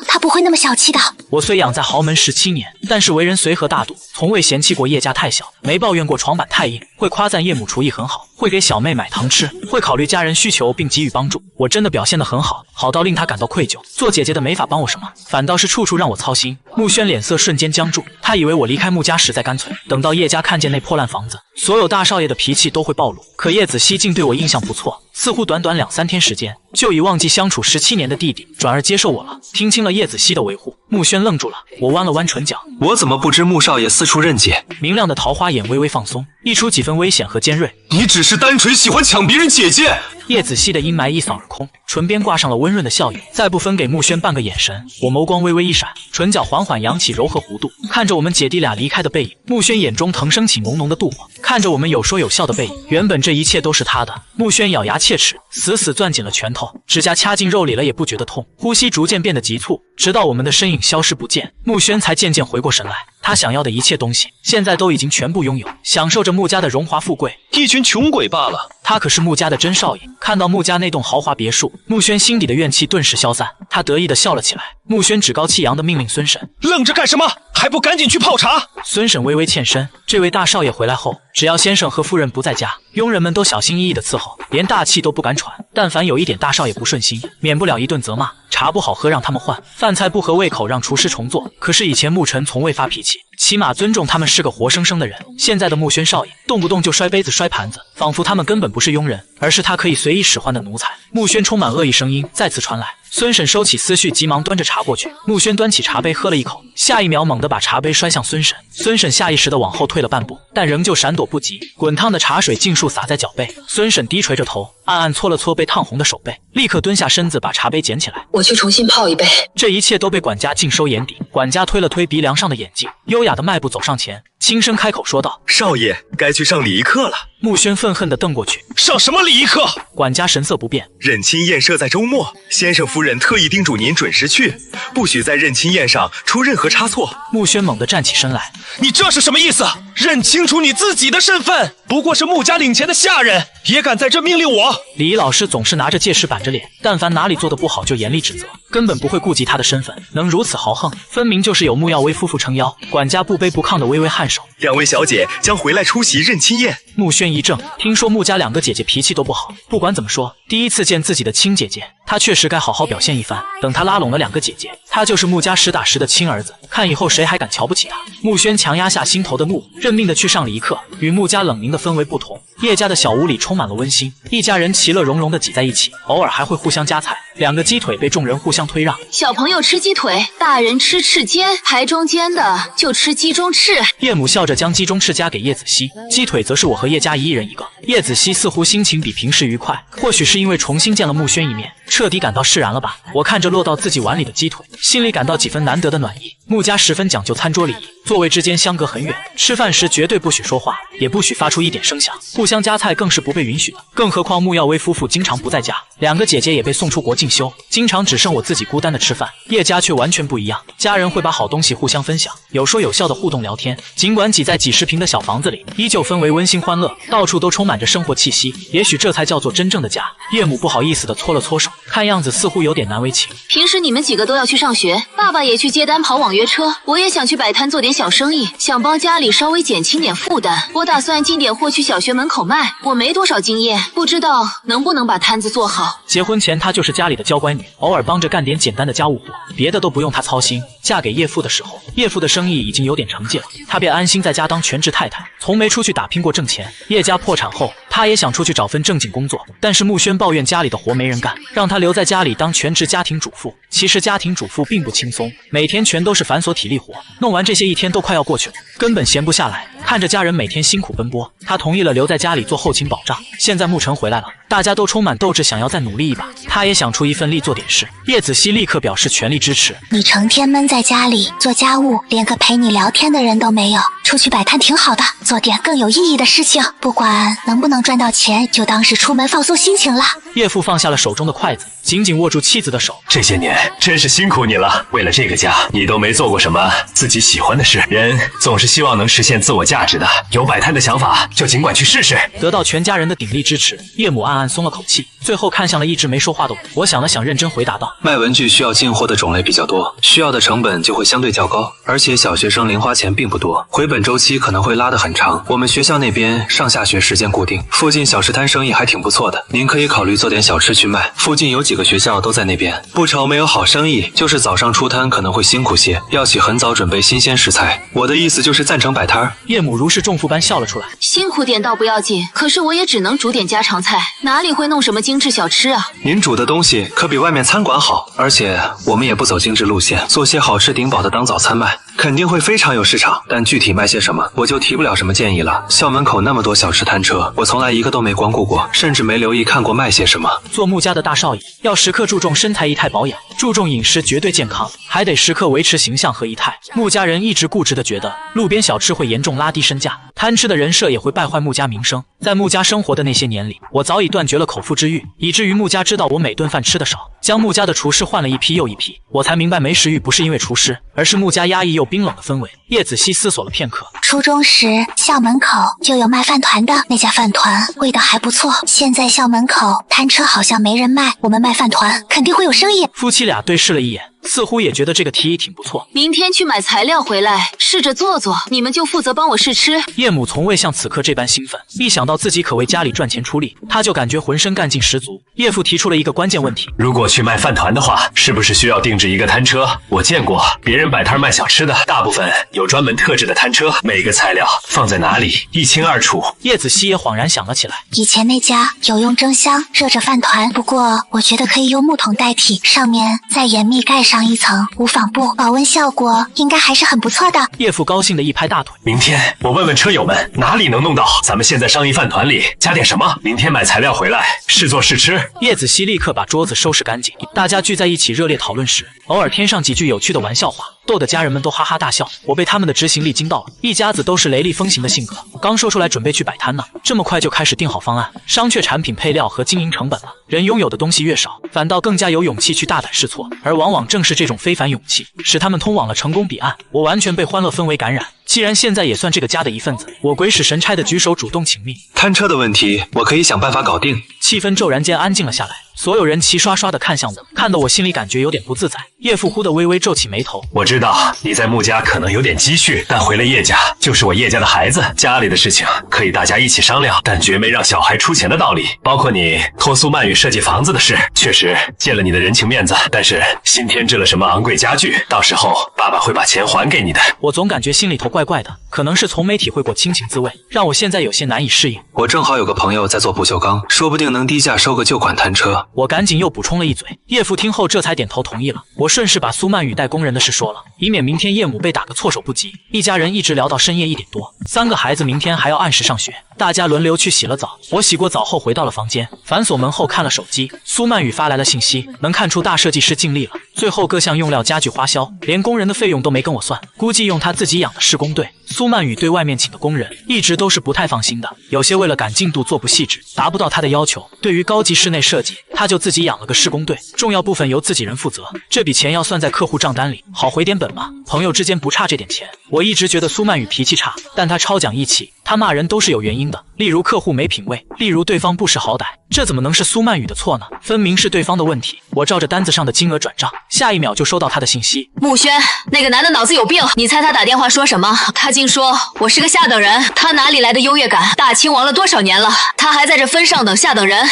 他不会那么小气的。我虽养在豪门17年，但是为人随和大度，从未嫌弃过叶家太小，没抱怨过床板太硬，会夸赞叶母厨艺很好，会给小妹买糖吃，会考虑家人需求并给予帮助。我真的表现得很好，好到令他感到愧疚。做姐姐的没法帮我什么，反倒是处处让我操心。穆轩脸色瞬间僵住，他以为我离开穆家实在干脆，等到叶家看见那破烂房子，所有大少爷的脾气都会暴露。可叶子熙竟对我印象不错，似乎短短2、3天时间，就已忘记相处17年的弟弟，转而接受我了。听清了叶子熙的维护，穆轩愣住了。我弯了弯唇角，我怎么不知穆少爷四处任姐？明亮的桃花眼微微放松，溢出几分危险和尖锐。你只是单纯喜欢抢别人姐姐。叶子熙的阴霾一扫而空，唇边挂上了温润的笑意，再不分给穆轩半个眼神。我眸光微微一闪，唇角缓缓扬起柔和弧度，看着我们姐弟俩离开的背影，穆轩眼中腾升起浓浓的妒火。看着我们有说有笑的背影，原本这一切都是他的。穆轩咬牙切齿，死死攥紧了拳头，指甲掐进肉里了也不觉得痛，呼吸逐渐变得急促，直到我们的身影消失不见，穆轩才渐渐回过神来。他想要的一切东西，现在都已经全部拥有，享受着穆家的荣华富贵，一群穷鬼罢了。他可是穆家的真少爷。看到穆家那栋豪华别墅，穆轩心底的怨气顿时消散，他得意地笑了起来。穆轩趾高气扬地命令孙婶：愣着干什么？还不赶紧去泡茶！孙婶微微欠身，这位大少爷回来后，只要先生和夫人不在家，佣人们都小心翼翼地伺候，连大气都不敢喘。但凡有一点大少爷不顺心，免不了一顿责骂。茶不好喝让他们换，饭菜不合胃口让厨师重做。可是以前穆晨从未发脾气，起码尊重他们是个活生生的人。现在的穆轩少爷动不动就摔杯子摔盘子，仿佛他们根本不是佣人，而是他可以随意使唤的奴才。穆轩充满恶意声音再次传来，孙婶收起思绪，急忙端着茶过去。穆轩端起茶杯喝了一口，下一秒猛地把茶杯摔向孙婶。孙婶下意识地往后退了半步，但仍旧闪躲不及，滚烫的茶水尽数洒在脚背。孙婶低垂着头，暗暗搓了搓被烫红的手背，立刻蹲下身子把茶杯捡起来。我去重新泡一杯。这一切都被管家尽收眼底。管家推了推鼻梁上的眼镜，优雅的迈步走上前，轻声开口说道：少爷该去上礼仪课了。穆轩愤恨地瞪过去，上什么礼仪课？管家神色不变，认亲宴设在周末，先生夫人特意叮嘱您准时去，不许在认亲宴上出任何差错。穆轩猛地站起身来，你这是什么意思？认清楚你自己的身份，不过是穆家领钱的下人，也敢在这命令我？礼仪老师总是拿着戒尺板着脸，但凡哪里做得不好就严厉指责，根本不会顾及他的身份，能如此豪横，分明就是有穆耀威夫妇撑腰。管家不卑不亢地微微颔首，两位小姐将回来出席认亲宴。穆轩一怔，听说穆家两个姐姐脾气都不好，不管怎么说，第一次见自己的亲姐姐，他确实该好好表现一番。等他拉拢了两个姐姐，他就是穆家实打实的亲儿子，看以后谁还敢瞧不起他。穆轩强压下心头的怒，认命的去上了一课。与穆家冷凝的氛围不同，叶家的小屋里充满了温馨，一家人其乐融融的挤在一起，偶尔还会互相夹菜。两个鸡腿被众人互相推让，小朋友吃鸡腿，大人吃翅尖，排中间的就吃鸡中翅。叶母笑着将鸡中翅夹给叶子熙，鸡腿则是我和叶家一人一个。叶子熙似乎心情比平时愉快，或许是因为重新见了穆轩一面，彻底感到释然了吧。我看着落到自己碗里的鸡腿，心里感到几分难得的暖意。穆家十分讲究餐桌礼仪，座位之间相隔很远，吃饭时绝对不许说话，也不许发出一点声响，互相夹菜更是不被允许的。更何况穆耀威夫妇经常不在家，两个姐姐也被送出国进修，经常只剩我自己孤单的吃饭。叶家却完全不一样，家人会把好东西互相分享，有说有笑的互动聊天，尽管挤在几十平的小房子里，依旧氛围温馨欢乐，到处都充满着生活气息。也许这才叫做真正的家。叶母不好意思地搓了搓手，看样子似乎有点难为情。平时你们几个都要去上学，爸爸也去接单跑网约车，我也想去摆摊做点小生意，想帮家里稍微减轻点负担。我打算进点货去小学门口卖，我没多少经验，不知道能不能把摊子做好。结婚前她就是家里的娇乖女，偶尔帮着干点简单的家务活，别的都不用她操心。嫁给叶父的时候，叶父的生意已经有点成绩了，她便安心在家当全职太太，从没出去打拼过挣钱。叶家破产后，她也想出去找份正经工作，但是穆轩抱怨家里的活没人干，让她留在家里当全职家庭主妇。其实家庭主妇并不轻松，每天全都是繁琐体力活，弄完这些一天都快要过去了，根本闲不下来。看着家人每天辛苦奔波，她同意了留在家里做后勤保障。现在沐晨回来了，大家都充满斗志，想要再努力一把，她也想出一份力做点事。叶子熙立刻表示全力支持。你成天闷在家里做家务，连个陪你聊天的人都没有，出去摆摊挺好的，做点更有意义的事情，不管能不能赚到钱，就当是出门放松心情了。叶父放下了手中的筷子，紧紧握住妻子的手。这些年真是辛苦你了，为了这个家，你都没做过什么自己喜欢的事。人总是希望能实现自我价值的，有摆摊的想法就尽管去试试。得到全家人的鼎力支持，叶母暗暗松了口气，最后看向了一直没说话的我。我想了想，认真回答道：卖文具需要进货的种类比较多，需要的成本就会相对较高，而且小学生零花钱并不多，回本周期可能会拉得很长。我们学校那边上下学时间固定，附近小吃摊生意还挺不错的，您可以考虑做点小吃去卖，附近有几个学校都在那边，不愁没有好生意，就是早上出摊可能会辛苦些，要起很早准备新鲜食材。我的意思就是赞成摆摊。叶母如释重负般笑了出来，辛苦点倒不要紧，可是我也只能煮点家常菜，哪里会弄什么精致小吃啊。您煮的东西可比外面餐馆好，而且我们也不走精致路线，做些好吃顶饱的当早餐卖，肯定会非常有市场，但具体卖些什么我就提不了什么建议了。校门口那么多小吃摊车，我从来一个都没光顾过，甚至没留意看过卖些什么。做穆家的大少爷，要时刻注重身材仪态保养，注重饮食绝对健康，还得时刻维持形象和仪态。穆家人一直固执地觉得路边小吃会严重拉低身价，贪吃的人设也会败坏穆家名声。在穆家生活的那些年里，我早已断绝了口腹之欲，以至于穆家知道我每顿饭吃得少，将穆家的厨师换了一批又一批。我才明白没食欲不是因为厨师，而是穆家压抑又冰冷的氛围。叶子熙思索了片刻，初中时校门口就有卖饭团的，那家饭团味道还不错，现在校门口摊车好像没人卖，我们卖饭团肯定会有生意。夫妻俩对视了一眼，似乎也觉得这个提议挺不错。明天去买材料回来，试着做做，你们就负责帮我试吃。叶母从未像此刻这般兴奋，一想到自己可为家里赚钱出力，她就感觉浑身干劲十足。叶父提出了一个关键问题：如果去卖饭团的话，是不是需要定制一个摊车？我见过别人摆摊卖小吃的，大部分有专门特制的摊车，每个材料放在哪里一清二楚。叶子熙也恍然想了起来，以前那家有用蒸箱热着饭团，不过我觉得可以用木桶代替，上面再严密盖上一层无纺布，保温效果应该还是很不错的。叶父高兴地一拍大腿，明天我问问车友们哪里能弄到，咱们现在商议饭团里加点什么，明天买材料回来试做试吃。叶子熙立刻把桌子收拾干净，大家聚在一起热烈讨论时，偶尔添上几句有趣的玩笑话，逗得家人们都哈哈大笑。我被他们的执行力惊到了，一家子都是雷厉风行的性格，刚说出来准备去摆摊呢，这么快就开始定好方案，商榷产品配料和经营成本了。人拥有的东西越少，反倒更加有勇气去大胆试错，而往往正是这种非凡勇气，使他们通往了成功彼岸。我完全被欢乐氛围感染，既然现在也算这个家的一份子，我鬼使神差的举手主动请命。摊车的问题，我可以想办法搞定。气氛骤然间安静了下来，所有人齐刷刷的看向我，看得我心里感觉有点不自在。叶父忽的微微皱起眉头，我知道你在穆家可能有点积蓄，但回了叶家就是我叶家的孩子，家里的事情可以大家一起商量，但绝没让小孩出钱的道理。包括你托苏曼雨设计房子的事，确实借了你的人情面子，但是新添置了什么昂贵家具，到时候爸爸会把钱还给你的。我总感觉心里头怪怪的，可能是从没体会过亲情滋味，让我现在有些难以适应。我正好有个朋友在做不锈钢，说不定能低价收个旧款摊车。我赶紧又补充了一嘴，叶父听后这才点头同意了。我顺势把苏曼雨带工人的事说了，以免明天叶母被打个措手不及。一家人一直聊到深夜1点多，3个孩子明天还要按时上学，大家轮流去洗了澡。我洗过澡后回到了房间，反锁门后看了手机，苏曼雨发来了信息，能看出大设计师尽力了，最后各项用料家具花销，连工人的费用都没跟我算，估计用他自己养的施工队。苏曼雨对外面请的工人一直都是不太放心的，有些为了赶进度做不细致，达不到他的要求。对于高级室内设计，他就自己养了个施工队，重要部分由自己人负责。这笔钱要算在客户账单里，好回点本嘛。朋友之间不差这点钱。我一直觉得苏曼雨脾气差，但他超讲义气，他骂人都是有原因的，例如客户没品位，例如对方不识好歹，这怎么能是苏曼雨的错呢？分明是对方的问题。我照着单子上的金额转账，下一秒就收到他的信息：穆轩，那个男的脑子有病，你猜他打电话说什么？他竟说我是个下等人，他哪里来的优越感？大清亡了多少年了，他还在这分上等下等人，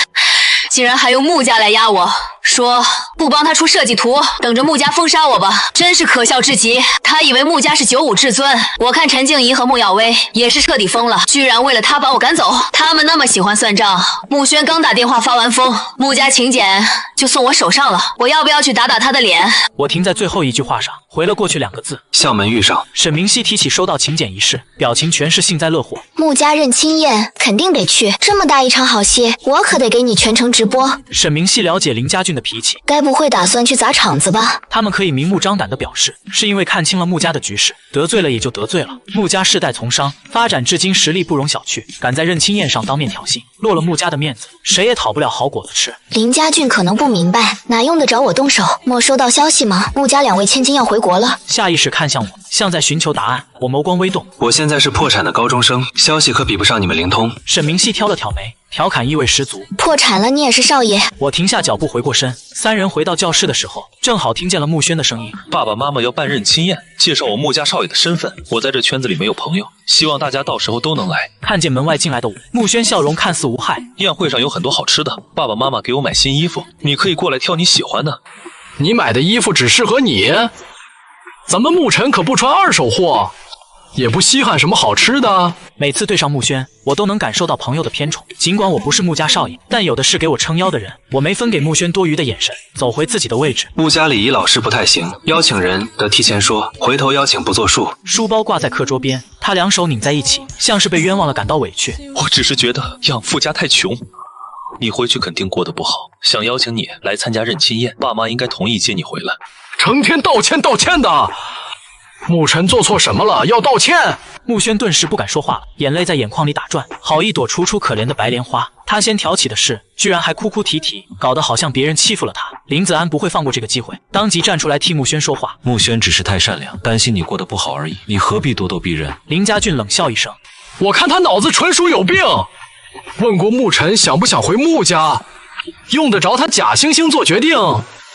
竟然还用穆家来压我，说不帮他出设计图，等着穆家封杀我吧，真是可笑至极。他以为穆家是95至尊，我看陈静怡和穆耀威也是彻底疯了，居然为了他把我赶走。他们那么喜欢算账，穆轩刚打电话发完疯，穆家请柬就送我手上了，我要不要去打打他的脸？我停在最后一句话上，回了过去2个字：校门遇上。沈明熙提起收到请柬一事，表情全是幸灾乐祸。穆家认亲宴肯定得去，这么大一场好戏，我可得给你全程直播。沈明熙了解林家俊的脾气，该不会打算去砸场子吧？他们可以明目张胆地表示，是因为看清了穆家的局势，得罪了也就得罪了。穆家世代从商，发展至今实力不容小觑，敢在认亲宴上当面挑衅，落了穆家的面子，谁也讨不了好果子吃。林家俊可能不明白，哪用得着我动手？莫收到消息吗？穆家2位千金要回国了。下意识看向我，像在寻求答案。我眸光微动，我现在是破产的高中生，消息可比不上你们灵通。沈明熙挑了挑眉，调侃意味十足。破产了你也是少爷？我停下脚步回过身，3人回到教室的时候，正好听见了穆轩的声音：爸爸妈妈要办认亲宴，介绍我穆家少爷的身份。我在这圈子里没有朋友，希望大家到时候都能来。看见门外进来的我，穆轩笑容看似无害。宴会上有很多好吃的，爸爸妈妈给我买新衣服，你可以过来挑你喜欢的。你买的衣服只适合你，咱们沐尘可不穿2手货，也不稀罕什么好吃的。每次对上穆轩，我都能感受到朋友的偏宠。尽管我不是穆家少爷，但有的是给我撑腰的人。我没分给穆轩多余的眼神，走回自己的位置。穆家礼仪老师不太行，邀请人得提前说，回头邀请不作数。书包挂在课桌边，他2手拧在一起，像是被冤枉了感到委屈。我只是觉得养父家太穷，你回去肯定过得不好，想邀请你来参加认亲宴，爸妈应该同意接你回来。成天道歉的，沐尘做错什么了？要道歉？穆轩顿时不敢说话了，眼泪在眼眶里打转，好一朵楚楚可怜的白莲花。他先挑起的事，居然还哭哭啼啼，搞得好像别人欺负了他。林子安不会放过这个机会，当即站出来替穆轩说话。穆轩只是太善良，担心你过得不好而已，你何必咄咄逼人？林家俊冷笑一声，我看他脑子纯属有病。问过沐尘想不想回穆家，用得着他假惺惺做决定？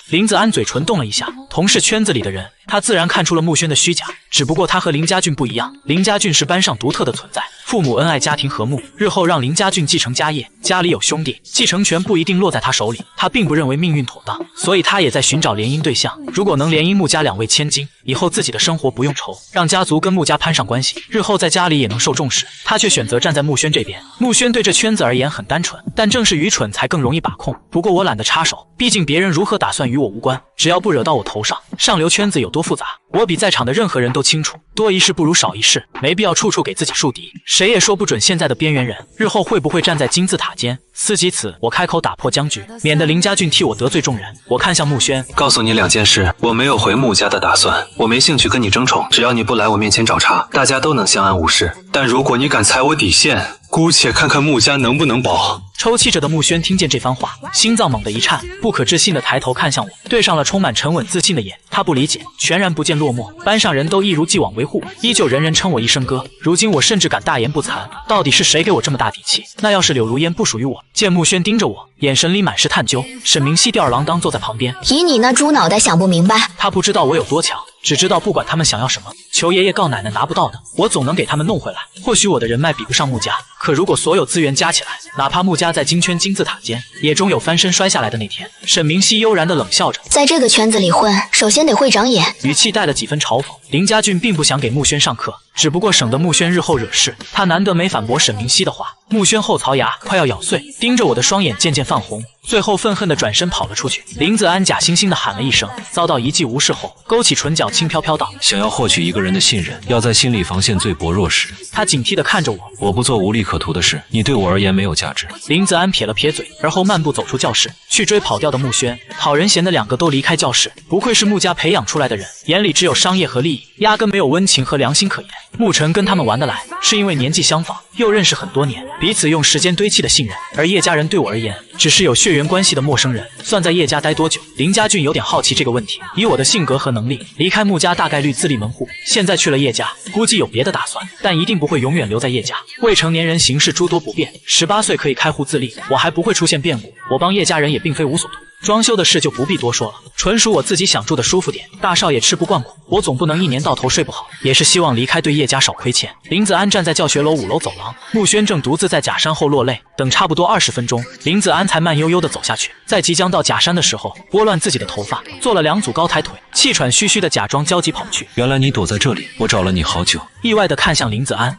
林子安嘴唇动了一下，同是圈子里的人，他自然看出了穆轩的虚假。只不过他和林家俊不一样，林家俊是班上独特的存在，父母恩爱，家庭和睦，日后让林家俊继承家业，家里有兄弟，继承权不一定落在他手里。他并不认为命运妥当，所以他也在寻找联姻对象。如果能联姻穆家2位千金，以后自己的生活不用愁，让家族跟穆家攀上关系，日后在家里也能受重视。他却选择站在穆轩这边。穆轩对这圈子而言很单纯，但正是愚蠢才更容易把控。不过我懒得插手，毕竟别人如何打算与我无关，只要不惹到我头上。上流圈子有多复杂，我比在场的任何人都清楚。多一事不如少一事，没必要处处给自己树敌。谁也说不准现在的边缘人日后会不会站在金字塔尖。思及此，我开口打破僵局，免得林家俊替我得罪众人。我看向穆轩，告诉你2件事，我没有回穆家的打算，我没兴趣跟你争宠，只要你不来我面前找茬，大家都能相安无事。但如果你敢踩我底线，姑且看看穆家能不能保。抽泣着的穆轩听见这番话，心脏猛地一颤，不可置信地抬头看向我，对上了充满沉稳自信的眼。他不理解，全然不见落寞。班上人都一如既往维护我，依旧人人称我一声哥。如今我甚至敢大言不惭，到底是谁给我这么大底气？那要是柳如烟不属于我。见穆轩盯着我，眼神里满是探究。沈明熙吊儿郎当坐在旁边，以你那猪脑袋想不明白。他不知道我有多强，只知道不管他们想要什么，求爷爷告奶奶拿不到的，我总能给他们弄回来。或许我的人脉比不上穆家，可如果所有资源加起来，哪怕穆家在金圈金字塔尖，也终有翻身摔下来的那天。沈明熙悠然地冷笑着，在这个圈子里混，首先得会长眼，语气带了几分嘲讽。林家俊并不想给穆轩上课，只不过省得穆轩日后惹事，他难得没反驳沈明熙的话。穆轩后槽牙快要咬碎，盯着我的双眼渐渐泛红，最后愤恨地转身跑了出去。林子安假惺惺地喊了一声，遭到一记无视后，勾起唇角轻飘飘道：想要获取一个人的信任，要在心理防线最薄弱时。他警惕地看着我，我不做无利可图的事，你对我而言没有价值。林子安撇了撇嘴，而后漫步走出教室，去追跑掉的穆轩。讨人嫌的两个都离开教室，不愧是穆家培养出来的人，眼里只有商业和利益，压根没有温情和良心可言。穆晨跟他们玩得来，是因为年纪相仿，又认识很多年，彼此用时间堆砌的信任。而叶家人对我而言，只是有血缘关系的陌生人。算在叶家待多久？林家俊有点好奇这个问题。以我的性格和能力，离开穆家大概率自立门户，现在去了叶家，估计有别的打算，但一定不会永远留在叶家。未成年人行事诸多不便，18岁可以开户自立，我还不会出现变故。我帮叶家人也并非无所图。装修的事就不必多说了，纯属我自己想住的舒服点。大少爷吃不惯苦，我总不能一年到头睡不好，也是希望离开对叶家少亏欠。林子安站在教学楼5楼走廊，穆轩正独自在假山后落泪。等差不多20分钟，林子安才慢悠悠地走下去，在即将到假山的时候，拨乱自己的头发，做了2组高抬腿，气喘吁吁地假装焦急跑去。原来你躲在这里，我找了你好久。意外地看向林子安，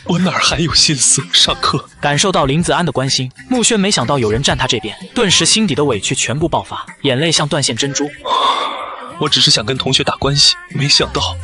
我哪儿还有心思上课？感受到林子安的关心，穆轩没想到有人站他这边，顿时心底的委屈全部爆发，眼泪像断线珍珠。我只是想跟同学打关系，没想到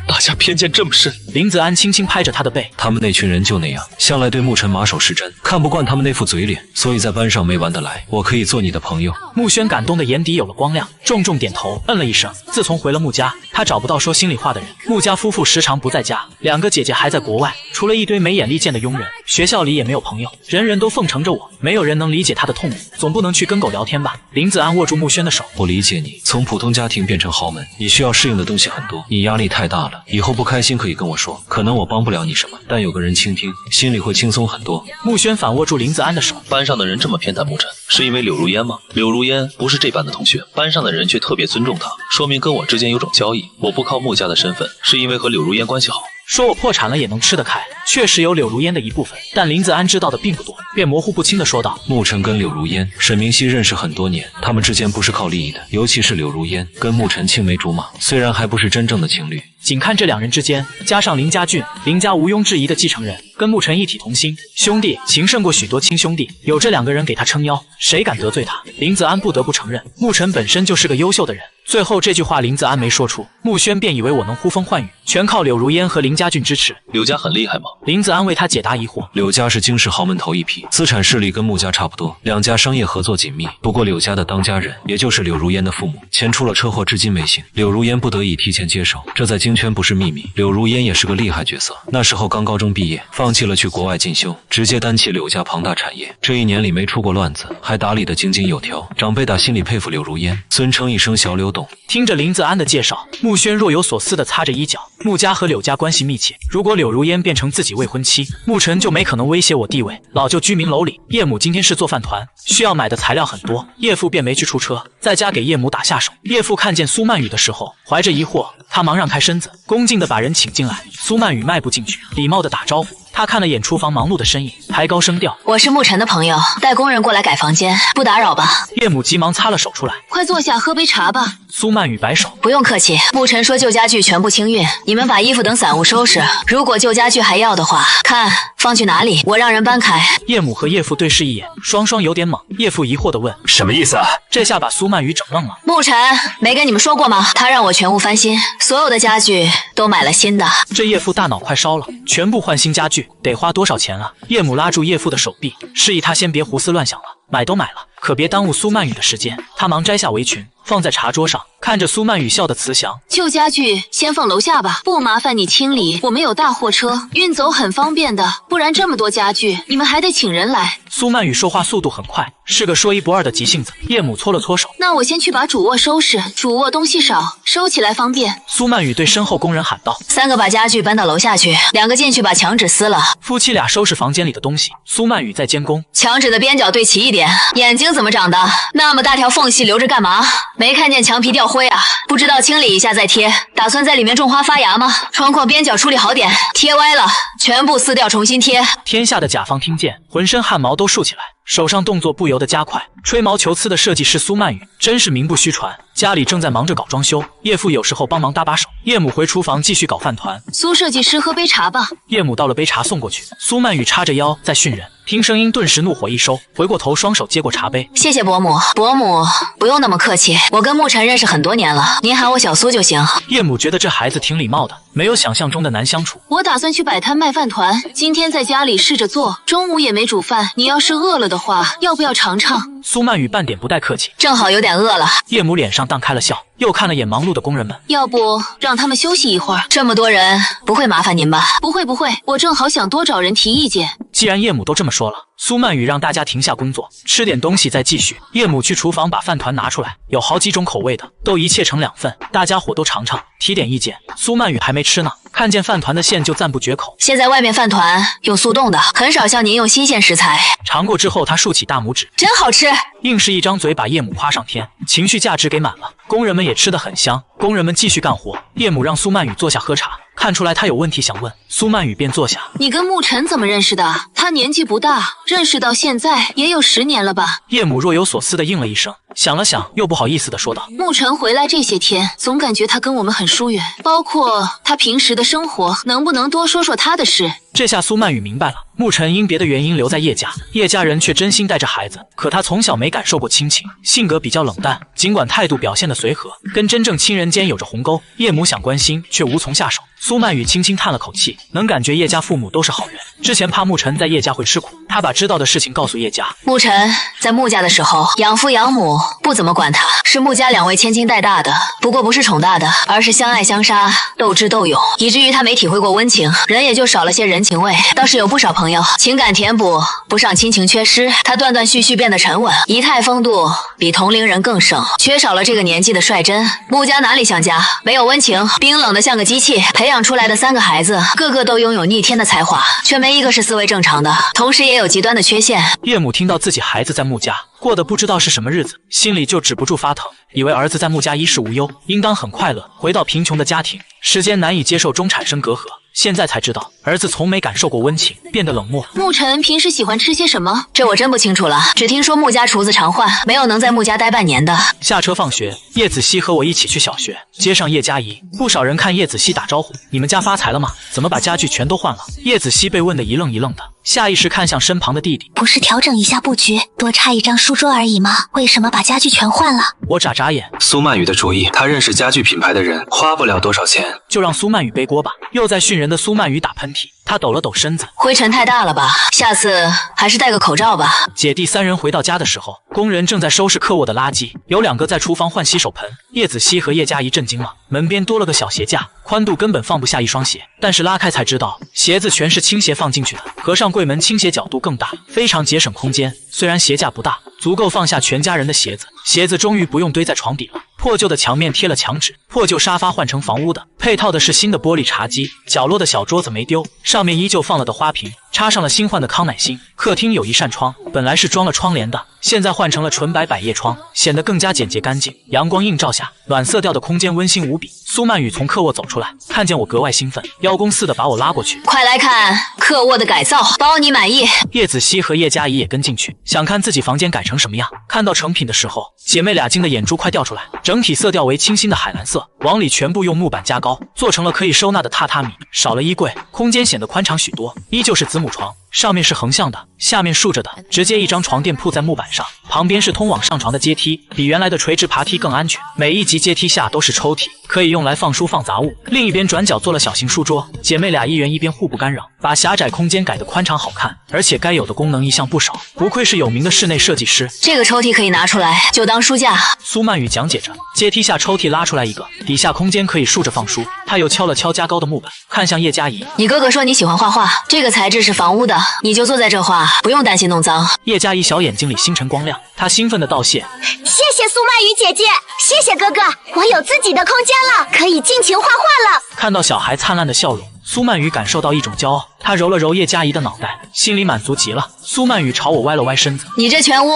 大家偏见这么深。林子安轻轻拍着他的背，他们那群人就那样，向来对沐尘马首是瞻，看不惯他们那副嘴脸，所以在班上没玩得来。我可以做你的朋友。穆轩感动的眼底有了光亮，重重点头，嗯了一声。自从回了穆家，他找不到说心里话的人。穆家夫妇时常不在家，2个姐姐还在国外，除了一堆没眼力见的佣人，学校里也没有朋友，人人都奉承着我，没有人能理解他的痛苦。总不能去跟狗聊天吧？林子安握住穆轩的手，我理解你，从普通家庭变成豪门，你需要适应的东西很多，你压力太大了，以后不开心可以跟我说，可能我帮不了你什么，但有个人倾听，心里会轻松很多。穆轩反握住林子安的手，班上的人这么偏袒沐尘，是因为柳如烟吗？柳如烟不是这班的同学，班上的人却特别尊重她，说明跟我之间有种交易。我不靠穆家的身份，是因为和柳如烟关系好。说我破产了也能吃得开，确实有柳如烟的一部分，但林子安知道的并不多，便模糊不清地说道：沐尘跟柳如烟、沈明熙认识很多年，他们之间不是靠利益的，尤其是柳如烟跟沐尘青梅竹马，虽然还不是真正的情侣。仅看这2人之间，加上林家俊，林家毋庸置疑的继承人，跟沐尘一体同心，兄弟情胜过许多亲兄弟。有这2个人给他撑腰，谁敢得罪他？林子安不得不承认，沐尘本身就是个优秀的人。最后这句话林子安没说出，穆轩便以为我能呼风唤雨，全靠柳如烟和林家俊支持。柳家很厉害吗？林子安为他解答疑惑。柳家是京师豪门头一批，资产势力跟穆家差不多，2家商业合作紧密。不过柳家的当家人，也就是柳如烟的父母，前出了车祸，至今未醒。柳如烟不得已提前接手，这在京圈不是秘密。柳如烟也是个厉害角色，那时候刚高中毕业，放弃了去国外进修，直接担起柳家庞大产业。这1年里没出过乱子，还打理得井井有条。长辈打心里佩服柳如烟，尊称一声小柳董。听着林子安的介绍，穆轩若有所思地擦着衣角。穆家和柳家关系密切，如果柳如烟变成自己未婚妻，沐尘就没可能威胁我地位。老舅居民楼里，叶母今天是做饭团，需要买的材料很多，叶父便没去出车，在家给叶母打下手。叶父看见苏曼雨的时候，怀着疑惑，他忙让开身子，恭敬地把人请进来。苏曼雨迈步进去，礼貌地打招呼。他看了眼厨房忙碌的身影，抬高声调：我是沐尘的朋友，带工人过来改房间，不打扰吧？叶母急忙擦了手出来，快坐下喝杯茶吧。苏曼雨摆手：不用客气，沐尘说旧家具全部清运，你们把衣服等散物收拾，如果旧家具还要的话，看放去哪里，我让人搬开。叶母和叶父对视一眼，双双有点懵。叶父疑惑地问：什么意思啊？这下把苏曼雨整愣了。沐尘没跟你们说过吗？他让我全屋翻新，所有的家具都买了新的。这叶父大脑快烧了，全部换新家具得花多少钱啊？叶母拉住叶父的手臂，示意他先别胡思乱想了，买都买了，可别耽误苏曼雨的时间。他忙摘下围裙，放在茶桌上，看着苏曼雨笑得慈祥。旧家具先放楼下吧，不麻烦你清理，我们有大货车，运走很方便的。不然这么多家具，你们还得请人来。苏曼雨说话速度很快，是个说一不二的急性子。叶母搓了搓手，那我先去把主卧收拾，主卧东西少，收起来方便。苏曼雨对身后工人喊道：“3个把家具搬到楼下去，2个进去把墙纸撕了。”夫妻俩收拾房间里的东西，苏曼雨在监工。墙纸的边角对齐一点，眼睛怎么长的？那么大条缝隙留着干嘛？没看见墙皮掉灰啊？不知道清理一下再贴。打算在里面种花发芽吗？窗框边角处理好点，贴歪了全部撕掉重新贴。天下的甲方听见，浑身汗毛都竖起来，手上动作不由得加快。吹毛求疵的设计师苏曼雨真是名不虚传，家里正在忙着搞装修，叶父有时候帮忙搭把手。叶母回厨房继续搞饭团。苏设计师喝杯茶吧。叶母倒了杯茶送过去，苏曼雨叉着腰在训人，听声音顿时怒火一收，回过头双手接过茶杯。谢谢伯母，伯母不用那么客气，我跟沐晨认识很多年了，您喊我小苏就行。叶母觉得这孩子挺礼貌的，没有想象中的难相处。我打算去摆摊卖饭团，今天在家里试着做，中午也没煮饭，你要是饿了的话，要不要尝尝？苏曼雨半点不带客气，正好有点饿了。叶母脸上荡开了笑，又看了眼忙碌的工人们，要不让他们休息一会儿？这么多人，不会麻烦您吧？不会不会，我正好想多找人提意见。既然叶母都这么说了，苏曼雨让大家停下工作，吃点东西再继续。叶母去厨房把饭团拿出来，有好几种口味的，都一切成2份，大家伙都尝尝，提点意见。苏曼雨还没吃呢，看见饭团的馅就赞不绝口。现在外面饭团用速冻的，很少像您用新鲜食材。尝过之后，他竖起大拇指，真好吃，硬是一张嘴把叶母夸上天，情绪价值给满了。工人们也吃得很香，工人们继续干活。叶母让苏曼雨坐下喝茶，看出来他有问题想问，苏曼雨便坐下。你跟沐晨怎么认识的？他年纪不大，认识到现在也有10年了吧？叶母若有所思地应了一声，想了想，又不好意思地说道：沐晨回来这些天，总感觉他跟我们很疏远，包括他平时的生活，能不能多说说他的事？这下苏曼雨明白了，沐晨因别的原因留在叶家，叶家人却真心带着孩子。可他从小没感受过亲情，性格比较冷淡，尽管态度表现得随和，跟真正亲人间有着鸿沟。叶母想关心，却无从下手。苏曼雨轻轻叹了口气，能感觉叶家父母都是好人。之前怕沐晨在叶家会吃苦，他把知道的事情告诉叶家。沐晨在沐家的时候，养父养母不怎么管他，是沐家2位千金带大的，不过不是宠大的，而是相爱相杀，斗智斗勇，以至于他没体会过温情，人也就少了些人情味。倒是有不少朋友，情感填补不上亲情缺失，他断断续续变得沉稳，仪态风度比同龄人更盛，缺少了这个年纪的率真。沐家哪里像家，没有温情，冰冷的像个机器，培养出来的3个孩子，个个都拥有逆天的才华，却没一个是思维正常的，同时也有极端的缺陷。叶母听到自己孩子在沐家过得不知道是什么日子，心里就止不住发疼，以为儿子在沐家衣食无忧，应当很快乐。回到贫穷的家庭，时间难以接受中产生隔阂，现在才知道儿子从没感受过温情，变得冷漠。沐晨平时喜欢吃些什么？这我真不清楚了，只听说沐家厨子常换，没有能在沐家待半年的。下车放学，叶子熙和我一起去小学，街上叶佳怡，不少人看叶子熙打招呼：你们家发财了吗？怎么把家具全都换了？叶子熙被问得一愣一愣的，下意识看向身旁的弟弟。不是调整一下布局，多差一张书桌而已吗？为什么把家具全换了？我眨眨眼，苏曼雨的主意，他认识家具品牌的人，花不了多少钱，就让苏曼雨背锅吧。又在训人的苏曼雨打喷嚏，他抖了抖身子，灰尘太大了吧，下次还是戴个口罩吧。姐弟3人回到家的时候，工人正在收拾客卧的垃圾，有2个在厨房换洗手盆。叶子熙和叶佳怡震惊了，门边多了个小鞋架，宽度根本放不下一双鞋，但是拉开才知道，鞋子全是倾斜放进去的。合上柜门，倾斜角度更大，非常节省空间。虽然鞋架不大，足够放下全家人的鞋子，鞋子终于不用堆在床底了。破旧的墙面贴了墙纸，破旧沙发换成房屋的，配套的是新的玻璃茶几，角落的小桌子没丢，上面依旧放了的花瓶，插上了新换的康乃馨。客厅有一扇窗，本来是装了窗帘的，现在换成了纯白百叶窗，显得更加简洁干净。阳光映照下，暖色调的空间温馨无比。苏曼雨从客卧走出来，看见我格外兴奋，邀功似的把我拉过去，快来看客卧的改造，包你满意。叶子熙和叶佳怡也跟进去，想看自己房间改成什么样。看到成品的时候，姐妹俩惊得眼珠快掉出来。整体色调为清新的海蓝色，往里全部用木板加高，做成了可以收纳的榻榻米，少了衣柜，空间显得宽敞许多。依旧是子母床，上面是横向的，下面竖着的直接一张床垫铺在木板上，旁边是通往上床的阶梯，比原来的垂直爬梯更安全。每一级阶梯下都是抽屉，可以用来放书放杂物。另一边转角做了小型书桌，姐妹俩一人一边，互不干扰，把狭窄空间改得宽敞好看，而且该有的功能一项不少，不愧是有名的室内设计师。这个抽屉可以拿出来，就当书架。苏曼雨讲解着，阶梯下抽屉拉出来一个，底下空间可以竖着放书。他又敲了敲加高的木板，看向叶佳怡：“你哥哥说你喜欢画画，这个材质是房屋的，你就坐在这画，不用担心弄脏。”叶佳怡小眼睛里星辰光亮，她兴奋地道谢：“谢谢苏曼雨姐姐，谢谢哥哥，我有自己的空间了，可以尽情画画了。”看到小孩灿烂的笑容，苏曼雨感受到一种骄傲，她揉了揉叶佳怡的脑袋，心里满足极了。苏曼雨朝我歪了歪身子：“你这全屋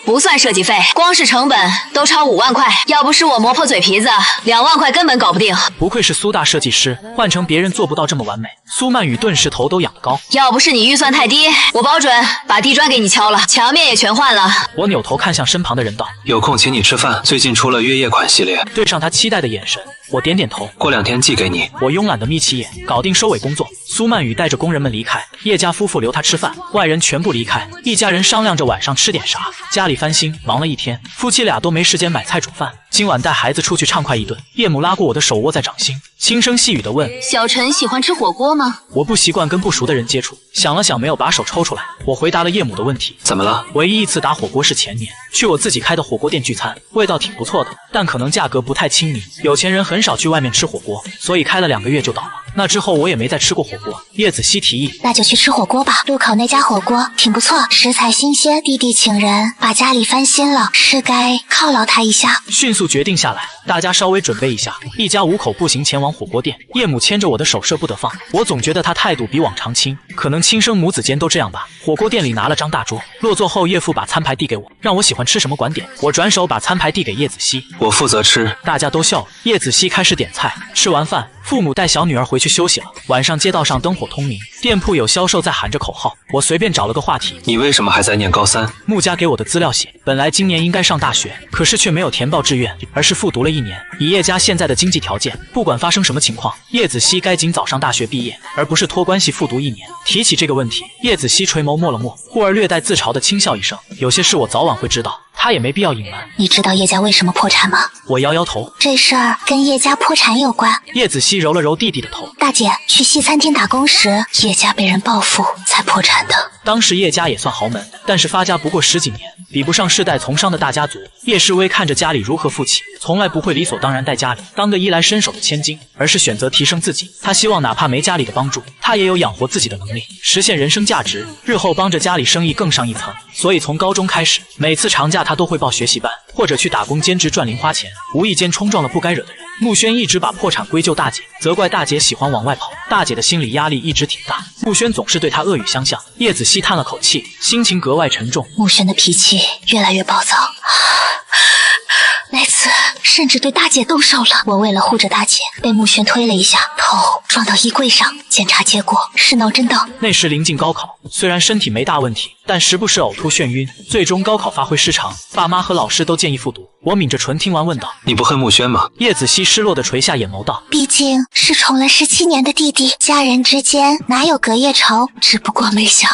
不算设计费，光是成本都超5万块，要不是我磨破嘴皮子，2万块根本搞不定。”不愧是苏大设计师，换成别人做不到这么完美。苏曼雨顿时头都仰高：“要不是你预算太低，我保准把地砖给你敲了，墙面也全换了。”我扭头看向身旁的人道：“有空请你吃饭，最近出了月夜款系列。”对上他期待的眼神，我点点头：“过2天寄给你。”我慵懒的眯起眼，搞定收尾工作。苏曼雨带着工人们离开，叶家夫妇留他吃饭，外人全部离开。一家人商量着晚上吃点啥。家里翻新，忙了一天，夫妻俩都没时间买菜煮饭。今晚带孩子出去畅快一顿。叶母拉过我的手，握在掌心，轻声细语地问：“小陈喜欢吃火锅吗？”我不习惯跟不熟的人接触，想了想没有把手抽出来。我回答了叶母的问题：“怎么了？”唯一一次打火锅是前年，去我自己开的火锅店聚餐，味道挺不错的，但可能价格不太亲民，有钱人很少去外面吃火锅，所以开了2个月就倒了。那之后我也没再吃过火锅。叶子熙提议：“那就去吃火锅吧，路口那家火锅挺不错，食材新鲜，弟弟请人把家里翻新了，是该犒劳他一下。”迅速决定下来，大家稍微准备一下，一家5口步行前往火锅店。叶母牵着我的手舍不得放，我总觉得她态度比往常轻，可能亲生母子间都这样吧。火锅店里拿了张大桌，落座后岳父把餐牌递给我，让我喜欢吃什么管点。我转手把餐牌递给叶子熙：“我负责吃。”大家都笑了。叶子熙开始点菜，吃完饭，父母带小女儿回去休息了。晚上街道上灯火通明，店铺有销售在喊着口号，我随便找了个话题：“你为什么还在念高3？”穆家给我的资料写，本来今年应该上大学，可是却没有填报志愿，而是复读了1年。以叶家现在的经济条件，不管发生什么情况，叶子熙该尽早上大学毕业，而不是托关系复读1年。提起这个问题，叶子熙垂眸默了默，忽而略带自嘲的轻笑一声：“有些事我早晚会知道，他也没必要隐瞒。”你知道叶家为什么破产吗？我摇摇头。这事儿跟叶家破产有关。叶子熙揉了揉弟弟的头：“大姐去西餐厅打工时，叶家被人报复才破产的。”当时叶家也算豪门，但是发家不过10几年，比不上世代从商的大家族。叶世威看着家里如何富起，从来不会理所当然带家里当个衣来伸手的千金，而是选择提升自己。他希望哪怕没家里的帮助，他也有养活自己的能力，实现人生价值，日后帮着家里生意更上一层。所以从高中开始，每次长假他都会报学习班，或者去打工兼职赚零花钱，无意间冲撞了不该惹的人。穆轩一直把破产归咎大姐，责怪大姐喜欢往外跑，大姐的心理压力一直挺大。穆轩总是对她恶语相向。叶子熙叹了口气，心情格外沉重。穆轩的脾气越来越暴躁，那次甚至对大姐动手了。我为了护着大姐，被穆轩推了一下，头撞到衣柜上，检查结果是脑震荡。那时临近高考，虽然身体没大问题，但时不时呕吐眩晕，最终高考发挥失常，爸妈和老师都建议复读。我抿着唇听完问道：“你不恨穆轩吗？”叶子熙失落地垂下眼眸道：“毕竟是宠了17年的弟弟，家人之间哪有隔夜仇？只不过没想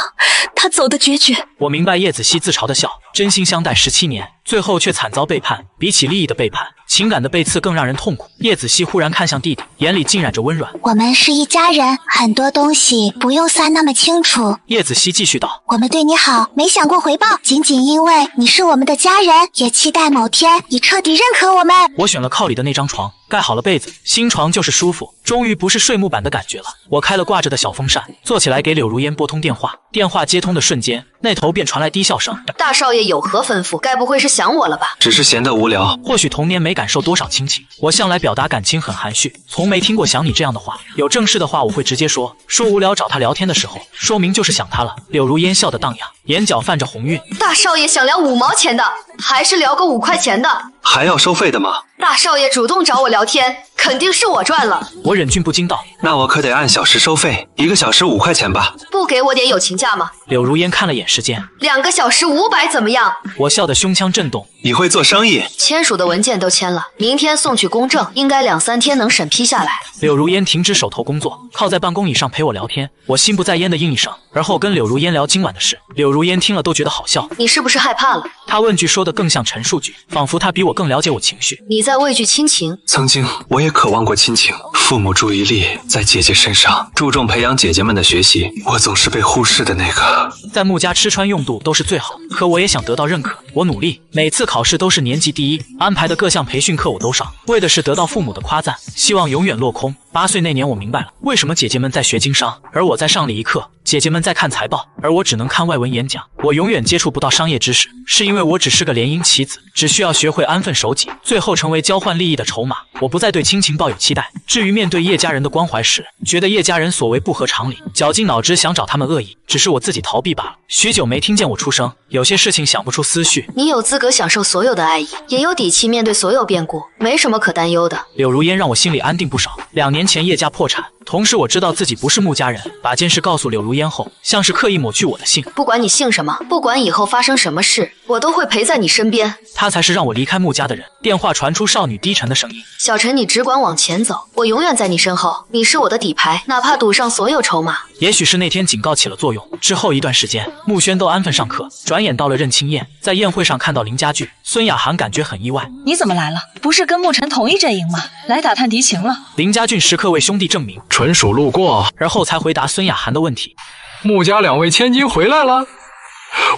他走得决绝。”我明白叶子熙自嘲的笑，真心相待17年，最后却惨遭背叛。比起利益的背叛，情感的背刺更让人痛苦。叶子熙忽然看向弟弟，眼里浸染着温软。我们是一家人，很多东西不用算那么清楚。叶子熙继续道：“我们对你好，没想过回报，仅仅因为你是我们的家人，也期待某天你彻底认可我们。”我选了靠里的那张床，盖好了被子，新床就是舒服，终于不是睡木板的感觉了。我开了挂着的小风扇，坐起来给柳如烟拨通电话。电话接通的瞬间，那头便传来低笑声：“大少爷有何吩咐？该不会是想我了吧？”只是闲得无聊。或许童年没感受多少亲情，我向来表达感情很含蓄，从没听过想你这样的话。有正事的话我会直接说，无聊找他聊天的时候，说明就是想他了。柳如烟笑得荡漾，眼角泛着红晕。大少爷想聊5毛钱的，还是聊个5块钱的？还要收费的吗？大少爷主动找我聊天，肯定是我赚了。我忍俊不禁道：“那我可得按小时收费，1个小时5块钱吧。不给我点友情价吗？”柳如烟看了眼时间，2个小时500怎么样？我笑得胸腔震动。你会做生意？签署的文件都签了，明天送去公证，应该2、3天能审批下来。柳如烟停止手头工作，靠在办公椅上陪我聊天。我心不在焉的应一声，而后跟柳如烟聊今晚的事。柳如烟听了都觉得好笑。你是不是害怕了？她问句说的更像陈述句，仿佛她比我更了解我情绪。你在畏惧亲情？曾经我也渴望过亲情，父母注意力在姐姐身上，注重培养姐姐们的学习，我总是被忽视的那个。在穆家吃穿用度都是最好，可我也想得到认可。我努力，每次考试都是年级第一，安排的各项培训课我都上，为的是得到父母的夸赞，希望永远落空。8岁那年，我明白了为什么姐姐们在学经商，而我在上礼仪课；姐姐们在看财报，而我只能看外文演讲。我永远接触不到商业知识，是因为我只是个联姻棋子，只需要学会安分守己，最后成为交换利益的筹码。我不再对亲情抱有期待。至于面对叶家人的关怀时，觉得叶家人所为不合常理，绞尽脑汁想找他们恶意，只是我自己逃避罢了。许久没听见我出声，有些事情想不出思绪。你有资格享受所有的爱意，也有底气面对所有变故，没什么可担忧的。柳如烟让我心里安定不少。2年前叶家破产，同时我知道自己不是穆家人，把件事告诉柳如烟后，像是刻意抹去我的姓。不管你姓什么，不管以后发生什么事，我都会陪在你身边。他才是让我离开穆家的人。电话传出少女低沉的声音：小陈，你只管往前走，我永远在你身后，你是我的底牌，哪怕赌上所有筹码。也许是那天警告起了作用，之后一段时间，穆轩都安分上课，转眼到了认亲宴，在宴会上看到林家俊、孙雅涵，感觉很意外。你怎么来了？不是跟穆晨同一阵营吗？来打探敌情了？林家俊时刻为兄弟证明，纯属路过，而后才回答孙雅涵的问题。穆家2位千金回来了，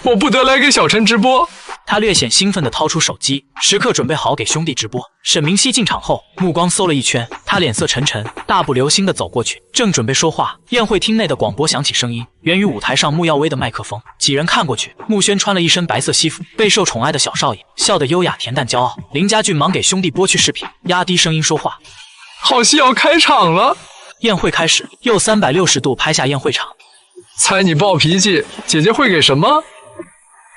我不得来给小陈直播。他略显兴奋地掏出手机，时刻准备好给兄弟直播。沈明熙进场后，目光搜了一圈，他脸色沉沉，大步流星地走过去，正准备说话，宴会厅内的广播响起声音，源于舞台上穆耀威的麦克风。几人看过去，穆轩穿了一身白色西服，备受宠爱的小少爷，笑得优雅恬淡骄傲。林家俊忙给兄弟拨去视频，压低声音说话：好戏要开场了。宴会开始，又360度拍下宴会场。猜你暴脾气，姐姐会给什么？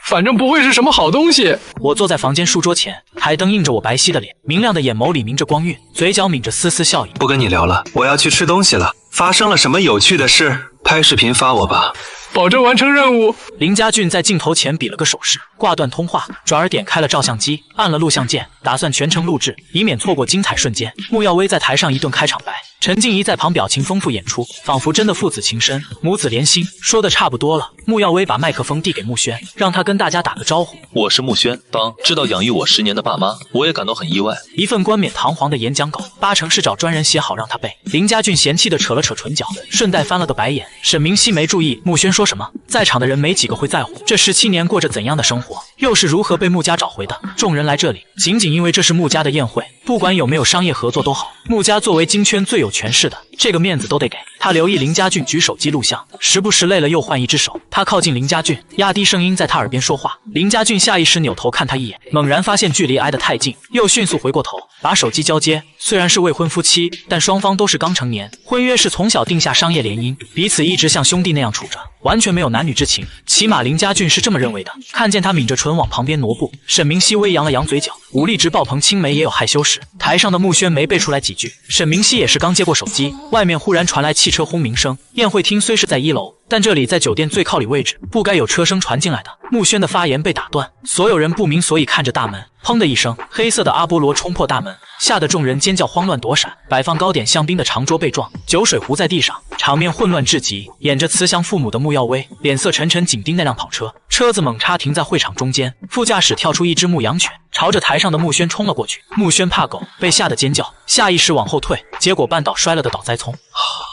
反正不会是什么好东西。我坐在房间书桌前，台灯映着我白皙的脸，明亮的眼眸里明着光晕，嘴角抿着丝丝笑意。不跟你聊了，我要去吃东西了。发生了什么有趣的事？拍视频发我吧，保证完成任务。林家俊在镜头前比了个手势，挂断通话，转而点开了照相机，按了录像键，打算全程录制，以免错过精彩瞬间。穆耀威在台上一顿开场白，陈静怡在旁表情丰富演出，仿佛真的父子情深，母子连心。说的差不多了，穆耀威把麦克风递给穆轩，让他跟大家打个招呼。我是穆轩，当知道养育我10年的爸妈，我也感到很意外。一份冠冕堂皇的演讲稿，8成是找专人写好让他背。林家俊嫌弃地扯了扯唇角，顺带翻了个白眼。沈明熙没注意穆轩说什么，在场的人没几个会在乎这17年过着怎样的生活，又是如何被穆家找回的。众人来这里，仅仅因为这是穆家的宴会，不管有没有商业合作都好。穆家作为金圈最有权势的，这个面子都得给。他留意林家俊举手机录像，时不时累了又换一只手。他靠近林家俊，压低声音在他耳边说话。林家俊下意识扭头看他一眼，猛然发现距离挨得太近，又迅速回过头，把手机交接。虽然是未婚夫妻，但双方都是刚成年，婚约是从小定下商业联姻，彼此一直像兄弟那样处着，完全没有男女之情。起码林家俊是这么认为的。看见他抿着唇往旁边挪步，沈明熙微扬了扬嘴角，武力值爆棚，青梅也有害羞时。台上的穆轩没背出来几句，沈明熙也是刚接过手机，外面忽然传来汽车轰鸣声。宴会厅虽是在1楼，但这里在酒店最靠里位置，不该有车声传进来的。穆轩的发言被打断，所有人不明所以看着大门。砰的一声，黑色的阿波罗冲破大门，吓得众人尖叫慌乱躲闪。摆放糕点香槟的长桌被撞，酒水糊在地上，场面混乱至极。演着慈祥父母的穆耀威脸色沉沉，紧盯那辆跑车，车子猛插停在会场中间，副驾驶跳出一只牧羊犬，朝着台上的穆轩冲了过去。穆轩怕狗，被吓得尖叫，下意识往后退，结果绊倒摔了的倒栽葱。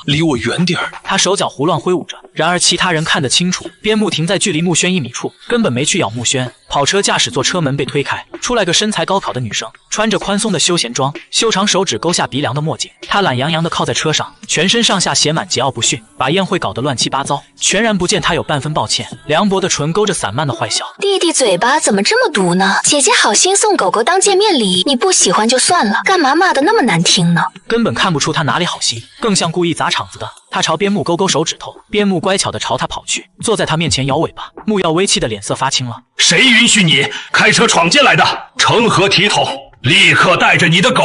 离我远点儿！他手脚胡乱挥舞着，然而其他人看得清楚，边牧停在距离穆轩1米处，根本没去咬穆轩。跑车驾驶座车门被推开，出来个身材高考的女生，穿着宽松的休闲装，修长手指勾下鼻梁的墨镜。她懒洋洋地靠在车上，全身上下写满桀骜不驯，把宴会搞得乱七八糟，全然不见她有半分抱歉。凉薄的唇勾着散漫的坏笑。弟弟嘴巴怎么这么毒呢？姐姐好心送狗狗当见面礼，你不喜欢就算了，干嘛骂得那么难听呢？根本看不出她哪里好心，更像故意砸场子的。他朝边牧勾勾手指头，边牧乖巧地朝他跑去，坐在他面前摇尾巴。穆耀威气的脸色发青了。谁允许你开车闯进来的？成何体统？立刻带着你的狗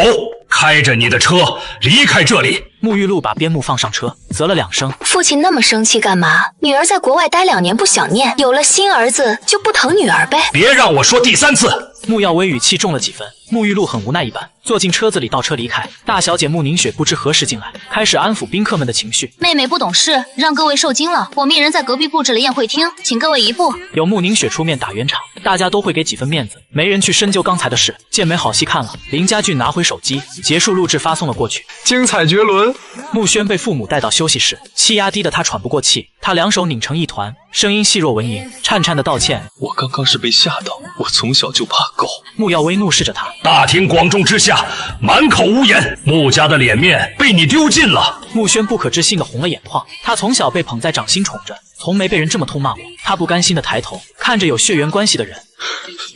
开着你的车离开这里。沐浴露把边牧放上车，啧了2声。父亲那么生气干嘛？女儿在国外待2年不想念，有了新儿子就不疼女儿呗。别让我说第3次。穆耀威语气重了几分，沐浴露很无奈一般，坐进车子里倒车离开。大小姐穆宁雪不知何时进来，开始安抚宾客们的情绪。妹妹不懂事，让各位受惊了。我命人在隔壁布置了宴会厅，请各位移步。有穆宁雪出面打圆场，大家都会给几分面子，没人去深究刚才的事。见没好戏看了，林家俊拿回手机，结束录制发送了过去。精彩绝伦。穆轩被父母带到休息室，气压低得他喘不过气，他2手拧成一团，声音细若蚊蝇，颤颤的道歉：“我刚刚是被吓到，我从小就怕狗。”穆耀威怒视着他，大庭广众之下满口污言，穆家的脸面被你丢尽了。穆轩不可置信的红了眼眶，他从小被捧在掌心宠着，从没被人这么痛骂过。他不甘心的抬头看着有血缘关系的人，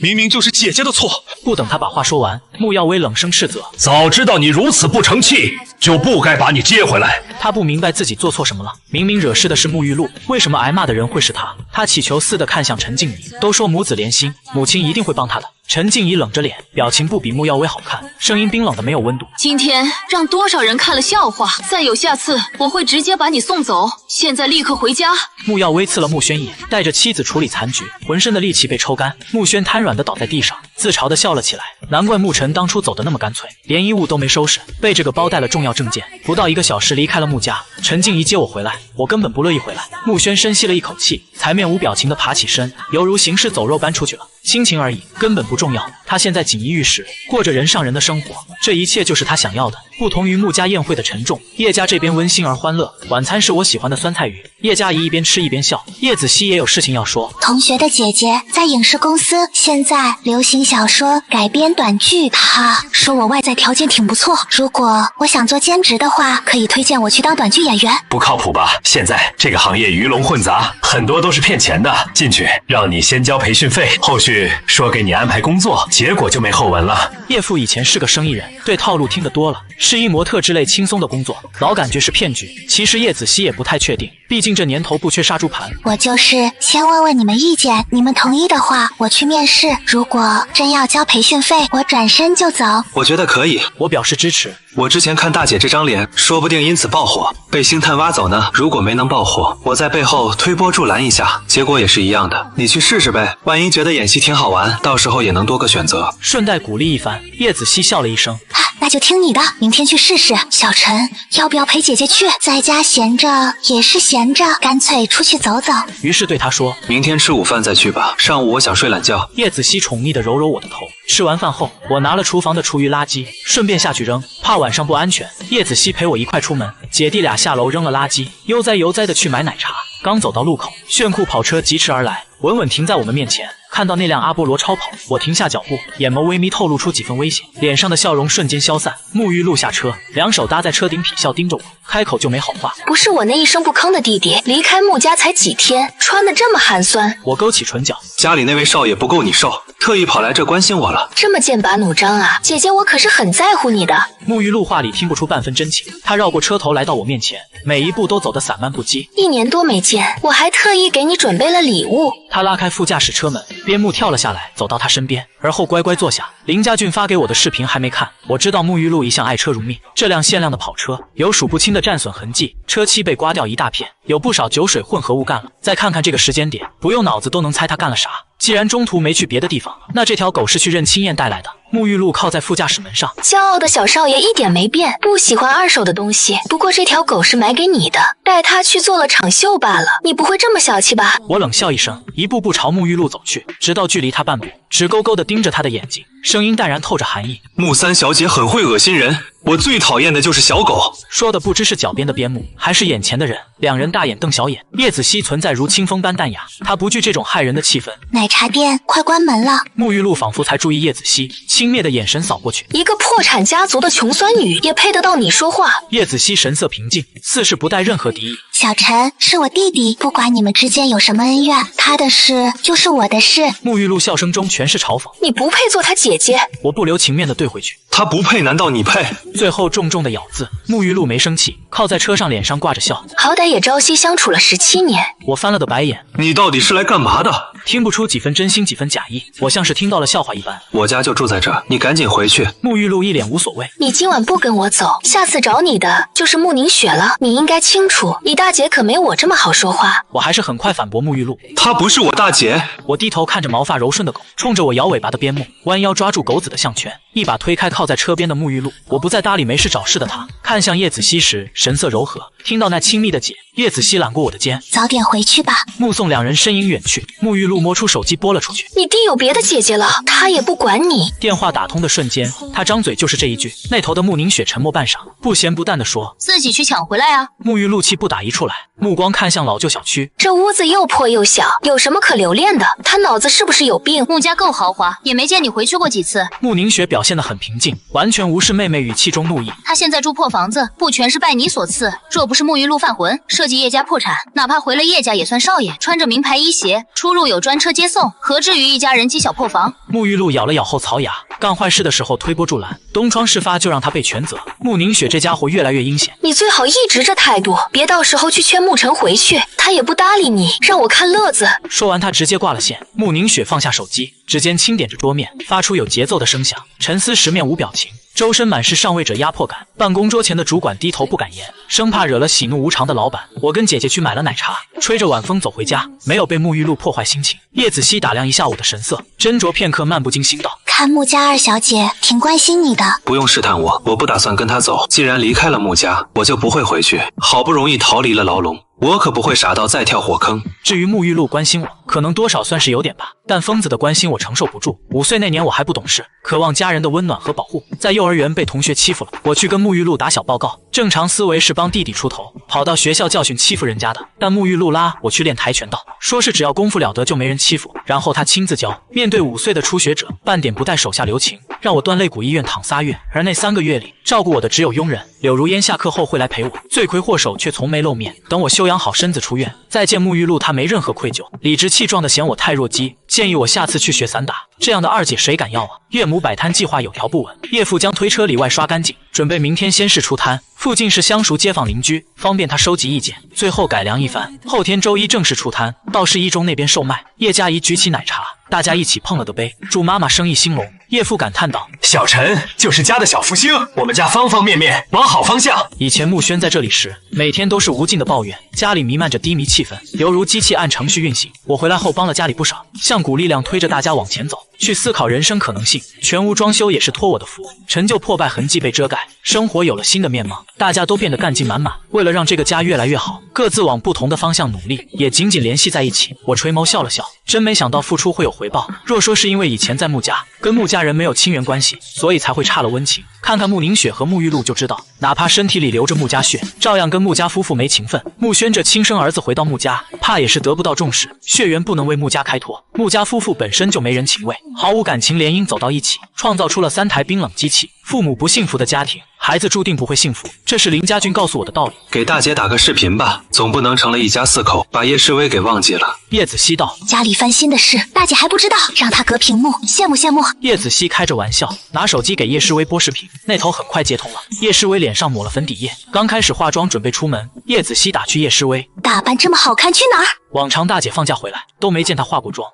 明明就是姐姐的错。不等他把话说完，穆耀威冷声斥责：“早知道你如此不成器，就不该把你接回来。”他不明白自己做错什么了，明明惹事的是沐浴露，为什么挨骂的人会是他？他祈求似的看向陈静怡，都说母子连心，母亲一定会帮他的。陈静怡冷着脸，表情不比穆耀威好看，声音冰冷的没有温度。今天让多少人看了笑话，再有下次，我会直接把你送走。现在立刻回家。穆耀威刺了穆轩一眼，带着妻子处理残局，浑身的力气被抽干。穆轩瘫软的倒在地上，自嘲的笑了起来。难怪穆晨当初走的那么干脆，连衣物都没收拾，被这个包带了重要证件。不到1个小时离开了穆家。陈静怡接我回来，我根本不乐意回来。穆轩深吸了一口气，才面无表情的爬起身，犹如行尸走肉般出去了。心情而已，根本不重要。他现在锦衣玉食，过着人上人的生活，这一切就是他想要的。不同于穆家宴会的沉重，叶家这边温馨而欢乐。晚餐是我喜欢的酸菜鱼。叶嘉怡一边吃一边笑。叶子熙也有事情要说。同学的姐姐在影视公司，现在流行小说改编短剧。她说我外在条件挺不错，如果我想做兼职的话，可以推荐我去当短剧演员。不靠谱吧？现在这个行业鱼龙混杂，很多都是骗钱的。进去让你先交培训费，后续说给你安排工作，结果就没后文了。叶父以前是个生意人，对套路听得多了，试衣模特之类轻松的工作，老感觉是骗局。其实叶子熙也不太确定，毕竟这年头不缺杀猪盘。我就是先问问你们意见，你们同意的话，我去面试。如果真要交培训费，我转身就走。我觉得可以，我表示支持。我之前看大姐这张脸，说不定因此爆火，被星探挖走呢。如果没能爆火，我在背后推波助澜一下，结果也是一样的。你去试试呗，万一觉得演戏挺好玩，到时候也能多个选择。顺带鼓励一番，叶子熙笑了一声。那就听你的，明天去试试。小陈，要不要陪姐姐去？在家闲着也是闲着，干脆出去走走。于是对他说：“明天吃午饭再去吧，上午我想睡懒觉。”叶子熙宠溺地揉揉我的头。吃完饭后，我拿了厨房的厨余垃圾，顺便下去扔，怕晚上不安全。叶子熙陪我一块出门，姐弟俩下楼扔了垃圾，悠哉悠哉地去买奶茶。刚走到路口，炫酷跑车疾驰而来，稳稳停在我们面前。看到那辆阿波罗超跑，我停下脚步，眼眸微眯，透露出几分危险，脸上的笑容瞬间消散。沐浴露下车，2手搭在车顶，痞笑盯着我，开口就没好话。不是我那一声不吭的弟弟，离开穆家才几天，穿得这么寒酸。我勾起唇角，家里那位少爷不够你受，特意跑来这关心我了。这么剑拔弩张啊，姐姐我可是很在乎你的。沐浴露话里听不出半分真情，她绕过车头来到我面前，每一步都走得散漫不羁。1年多没见，我还特意给你准备了礼物。她拉开副驾驶车门，边牧跳了下来，走到他身边，而后乖乖坐下。林家俊发给我的视频还没看，我知道沐浴露一向爱车如命。这辆限量的跑车有数不清的战损痕迹，车漆被刮掉一大片，有不少酒水混合物干了。再看看这个时间点，不用脑子都能猜他干了啥。既然中途没去别的地方，那这条狗是去认亲宴带来的。沐浴露靠在副驾驶门上，骄傲的小少爷一点没变，不喜欢2手的东西。不过这条狗是买给你的，带它去做了场秀罢了。你不会这么小气吧？我冷笑一声，一步步朝沐浴露走去，直到距离他半步，直勾勾地盯着他的眼睛，声音淡然透着寒意。穆三小姐很会恶心人，我最讨厌的就是小狗。说的不知是脚边的边牧，还是眼前的人。2人大眼瞪小眼。叶子熙存在如清风般淡雅，他不惧这种害人的气氛。奶茶店快关门了。沐浴露仿佛才注意叶子熙，轻蔑的眼神扫过去。一个破产家族的穷酸女也配得到你说话？叶子熙神色平静，似是不带任何敌意。小陈是我弟弟，不管你们之间有什么恩怨，他的事就是我的事。沐浴露笑声中全是嘲讽。你不配做他姐姐。我不留情面的对回去。他不配，难道你配？最后重重的咬字。沐浴露没生气，靠在车上，脸上挂着笑。好歹也朝夕相处了17年。我翻了个白眼。你到底是来干嘛的？听不出几分真心几分假意，我像是听到了笑话一般。我家就住在这儿，你赶紧回去。沐浴露一脸无所谓。你今晚不跟我走，下次找你的就是慕宁雪了。你应该清楚，你大姐可没我这么好说话。我还是很快反驳沐浴露，她不是我大姐。我低头看着毛发柔顺的狗，冲着我摇尾巴的边牧，弯腰抓住狗子的项圈，一把推开靠在车边的沐浴露。我不再搭理没事找事的他，看向叶子熙时神色柔和。听到那亲密的姐，叶子熙揽过我的肩，早点回去吧。目送两人身影远去，沐浴露摸出手机拨了出去。你弟有别的姐姐了，他也不管你。电话打通的瞬间，他张嘴就是这一句。那头的慕宁雪沉默半晌，不咸不淡地说：“自己去抢回来啊！”沐浴露气不打一处来，目光看向老旧小区。这屋子又破又小，有什么可留恋的？他脑子是不是有病？穆家够豪华，也没见你回去过几次。慕宁雪表现得很平静，完全无视妹妹语气中怒意。他现在住破房子，不全是拜你所赐。若不是沐浴露犯浑，涉及叶家破产，哪怕回了叶家也算少爷，穿着名牌衣鞋，出入有专车接送，何至于一家人积小破房？沐浴露咬了咬后槽牙，干坏事的时候推波助澜，东窗事发就让他被全责。慕宁雪这家伙越来越阴险，你最好一直这态度，别到时候去劝沐晨回去，他也不搭理你，让我看乐子。说完他直接挂了线。慕宁雪放下手机，指尖轻点着桌面，发出有节奏的声响，沉思十面无表情，周身满是上位者压迫感。办公桌前的主管低头不敢言，生怕惹了喜怒无常的老板。我跟姐姐去买了奶茶，吹着晚风走回家，没有被沐浴露破坏心情。叶子熙打量一下我的神色，斟酌片刻，漫不经心道：“看穆家二小姐挺关心你的。”不用试探我，我不打算跟她走。既然离开了穆家，我就不会回去。好不容易逃离了牢笼，我可不会傻到再跳火坑。至于沐浴露关心我，可能多少算是有点吧，但疯子的关心我承受不住。5岁那年我还不懂事，渴望家人的温暖和保护，在幼儿园被同学欺负了，我去跟沐浴露打小报告。正常思维是帮弟弟出头，跑到学校教训欺负人家的，但沐浴露拉我去练跆拳道，说是只要功夫了得就没人欺负，然后他亲自教。面对5岁的初学者，半点不带手下留情，让我断肋骨医院躺3月。而那3个月里，照顾我的只有佣人柳如烟，下课后会来陪我，罪魁祸首却从没露面。等我休养好身子出院，再见沐浴露，她没任何愧疚，理直气壮的嫌我太弱鸡，建议我下次去学散打。这样的二姐谁敢要啊？岳母摆摊计划有条不紊，岳父将推车里外刷干净，准备明天先是出摊，附近是相熟街坊邻居，方便他收集意见，最后改良一番，后天周一正式出摊，到市一中那边售卖。叶佳怡举起奶茶，大家一起碰了个杯，祝妈妈生意兴隆。叶父感叹道：“小陈就是家的小福星，我们家方方面面往好方向。”以前穆轩在这里时，每天都是无尽的抱怨，家里弥漫着低迷气氛，犹如机器按程序运行。我回来后帮了家里不少，像股力量推着大家往前走，去思考人生可能性。全屋装修也是托我的福，陈旧破败痕迹被遮盖，生活有了新的面貌，大家都变得干劲满满。为了让这个家越来越好，各自往不同的方向努力，也紧紧联系在一起。我垂眸笑了笑，真没想到付出会有回报。若说是因为以前在穆家跟穆家人没有亲缘关系，所以才会差了温情，看看慕宁雪和沐浴露就知道，哪怕身体里流着穆家血，照样跟穆家夫妇没情分。穆轩这亲生儿子回到穆家，怕也是得不到重视，血缘不能为穆家开脱。穆家夫妇本身就没人情味，毫无感情联姻走到一起，创造出了3台冰冷机器。父母不幸福的家庭，孩子注定不会幸福，这是林家俊告诉我的道理。给大姐打个视频吧，总不能成了一家4口，把叶诗薇给忘记了。叶子熙道：“家里翻新的事，大姐还不知道，让她隔屏幕，羡慕羡慕。”叶子熙开着玩笑，拿手机给叶诗薇播视频，那头很快接通了。叶诗薇脸上抹了粉底液，刚开始化妆准备出门，叶子熙打趣叶诗薇：“打扮这么好看，去哪儿？”往常大姐放假回来都没见她化过妆。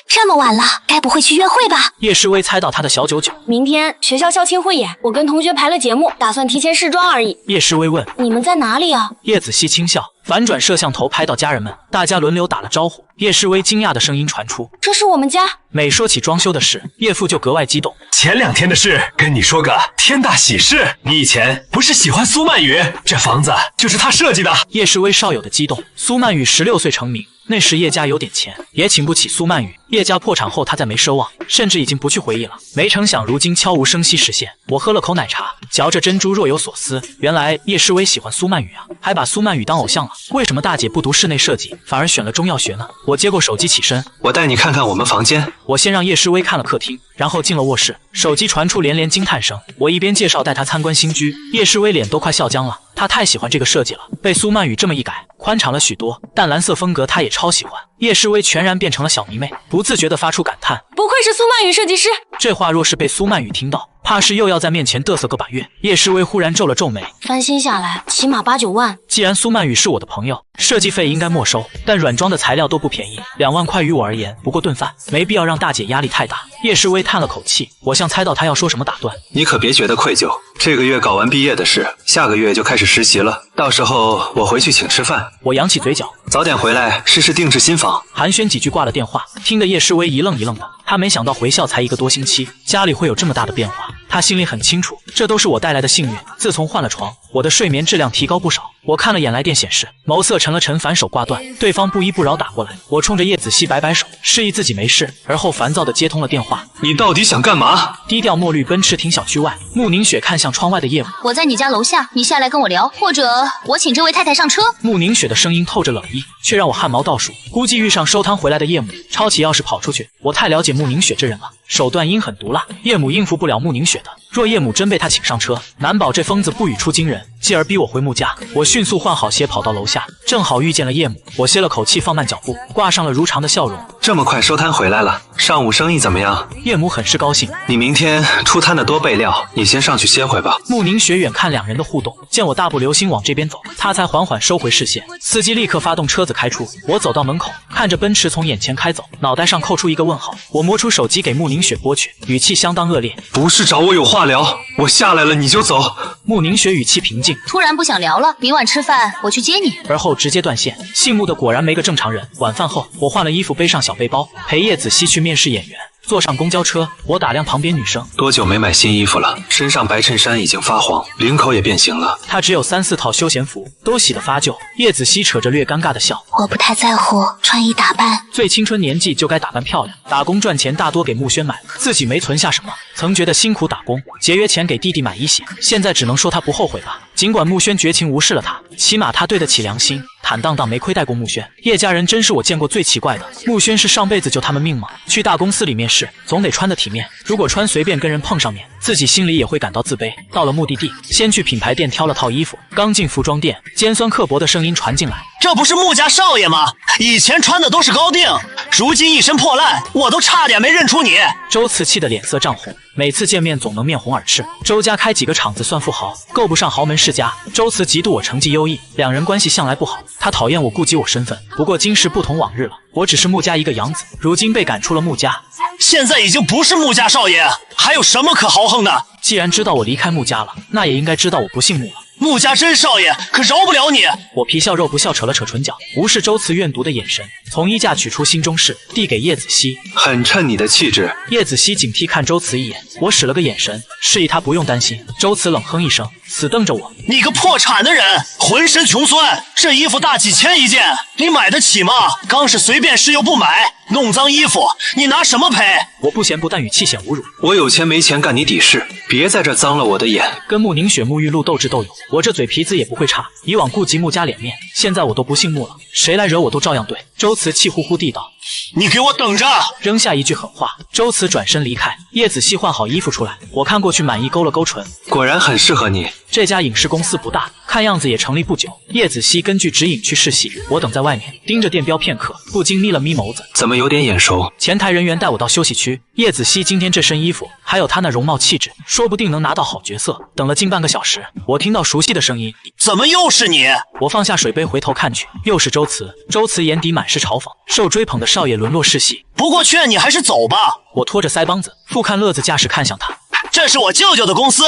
这么晚了，该不会去约会吧？叶诗薇猜到她的小九九。明天学校校庆汇演，我跟同学排了节目，打算提前试妆而已。叶诗薇问：“你们在哪里啊？”叶子熙轻笑，反转摄像头拍到家人们，大家轮流打了招呼。叶诗薇惊讶的声音传出：“这是我们家。”每说起装修的事，叶父就格外激动。前2天的事，跟你说个天大喜事。你以前不是喜欢苏曼雨？这房子就是他设计的。叶诗薇少有的激动。苏曼雨16岁成名，那时叶家有点钱，也请不起苏曼雨。叶家破产后，他再没奢望，甚至已经不去回忆了。没成想如今悄无声息实现。我喝了口奶茶，嚼着珍珠若有所思。原来叶诗薇喜欢苏曼雨啊，还把苏曼雨当偶像了。为什么大姐不读室内设计，反而选了中药学呢？我接过手机起身，我带你看看我们房间。我先让叶诗薇看了客厅，然后进了卧室，手机传出连连惊叹声。我一边介绍带她参观新居，叶诗薇脸都快笑僵了。他太喜欢这个设计了，被苏曼雨这么一改，宽敞了许多。淡蓝色风格他也超喜欢。叶诗薇全然变成了小迷妹，不自觉地发出感叹：不愧是苏曼雨设计师。这话若是被苏曼雨听到，怕是又要在面前嘚瑟个把月。叶诗薇忽然皱了皱眉，翻新下来起码8、9万。既然苏曼雨是我的朋友，设计费应该没收，但软装的材料都不便宜，2万块于我而言不过顿饭，没必要让大姐压力太大。叶诗薇叹了口气，我像猜到她要说什么打断：你可别觉得愧疚，这个月搞完毕业的事，下个月就开始实习了，到时候我回去请吃饭。我扬起嘴角，早点回来试试定制新房。寒暄几句挂了电话，听得叶诗薇一愣一愣的。她没想到回校才1个多星期，家里会有这么大的变化。她心里很清楚，这都是我带来的幸运。自从换了床，我的睡眠质量提高不少。我看了眼来电显示，眸色沉了沉，反手挂断。对方不依不饶打过来，我冲着叶子熙摆摆手，示意自己没事，而后烦躁地接通了电话。你到底想干嘛？低调墨绿奔驰停小区外，慕宁雪看向窗外的夜幕。我在你家楼下，你下来跟我聊，或者我请这位太太上车。慕宁雪的声音透着冷意，却让我汗毛倒竖。估计遇上收摊回来的叶母，抄起钥匙跑出去。我太了解慕宁雪这人了，手段阴狠毒辣，叶母应付不了慕宁雪的。若叶母真被他请上车，难保这疯子不语出惊人，继而逼我回慕家。我迅速换好鞋跑到楼下，正好遇见了叶母。我歇了口气，放慢脚步，挂上了如常的笑容。这么快收摊回来了，上午生意怎么样？叶母很是高兴。你明天出摊的多备料，你先上去歇会吧。慕宁雪远看两人的互动，见我大步流星往这边走，他才缓缓收回视线。司机立刻发动车子开出，我走到门口，看着奔驰从眼前开走，脑袋上扣出一个问号。我摸出手机给慕宁雪拨去，语气相当恶劣：不是找我有话聊，我下来了你就走。慕宁雪语气平静：突然不想聊了，明晚吃饭我去接你。而后直接断线。姓穆的果然没个正常人。晚饭后，我换了衣服，背上小背包，陪叶子熙去面试演员。坐上公交车，我打量旁边女生，多久没买新衣服了？身上白衬衫已经发黄，领口也变形了。她只有3、4套休闲服，都洗得发旧。叶子熙扯着略尴尬的笑：我不太在乎穿衣打扮，最青春年纪就该打扮漂亮。打工赚钱大多给慕轩买，自己没存下什么，曾觉得辛苦打工，节约钱给弟弟买衣鞋，现在只能说他不后悔吧。尽管慕轩绝情无视了他，起码他对得起良心，坦荡荡没亏待过慕轩。叶家人真是我见过最奇怪的。慕轩是上辈子就他们命吗？去大公司里面试，总得穿得体面，如果穿随便跟人碰上面，自己心里也会感到自卑。到了目的地，先去品牌店挑了套衣服，刚进服装店，尖酸刻薄的声音传进来：这不是穆家少爷吗？以前穿的都是高定，如今一身破烂，我都差点没认出你。周慈气得脸色涨红，每次见面总能面红耳赤。周家开几个厂子算富豪，够不上豪门世家。周慈嫉妒我成绩优异，两人关系向来不好，他讨厌我顾及我身份。不过今时不同往日了，我只是穆家一个养子，如今被赶出了穆家，现在已经不是穆家少爷，还有什么可豪横的？既然知道我离开穆家了，那也应该知道我不姓穆了。穆家真少爷可饶不了你！我皮笑肉不笑，扯了扯唇角，无视周慈怨毒的眼神，从衣架取出新中式，递给叶子熙，很衬你的气质。叶子熙警惕看周慈一眼，我使了个眼神，示意他不用担心。周慈冷哼一声，死瞪着我：你个破产的人，浑身穷酸，这衣服大几千一件，你买得起吗？刚是随便试又不买，弄脏衣服你拿什么赔？我不咸不淡，语气显侮辱。我有钱没钱干你底事，别在这脏了我的眼。跟慕宁雪、沐浴露斗智斗勇，我这嘴皮子也不会差。以往顾及穆家脸面，现在我都不姓穆了，谁来惹我都照样对。周慈气呼呼地道：你给我等着！扔下一句狠话，周慈转身离开。叶子熙换好衣服出来，我看过去满意勾了勾唇，果然很适合你。这家影视公司不大，看样子也成立不久。叶子熙根据指引去试戏，我等在外面盯着电标片刻，不禁眯了眯眸子。怎么有点眼熟？前台人员带我到休息区，叶子熙今天这身衣服，还有她那容貌气质，说不定能拿到好角色。等了近半个小时，我听到熟悉的声音：怎么又是你？我放下水杯回头看去，又是周慈。周慈眼底满是嘲讽，受追捧的少爷沦落世戏。不过劝你还是走吧。我拖着腮帮子，富看乐子架势看向他。这是我舅舅的公司，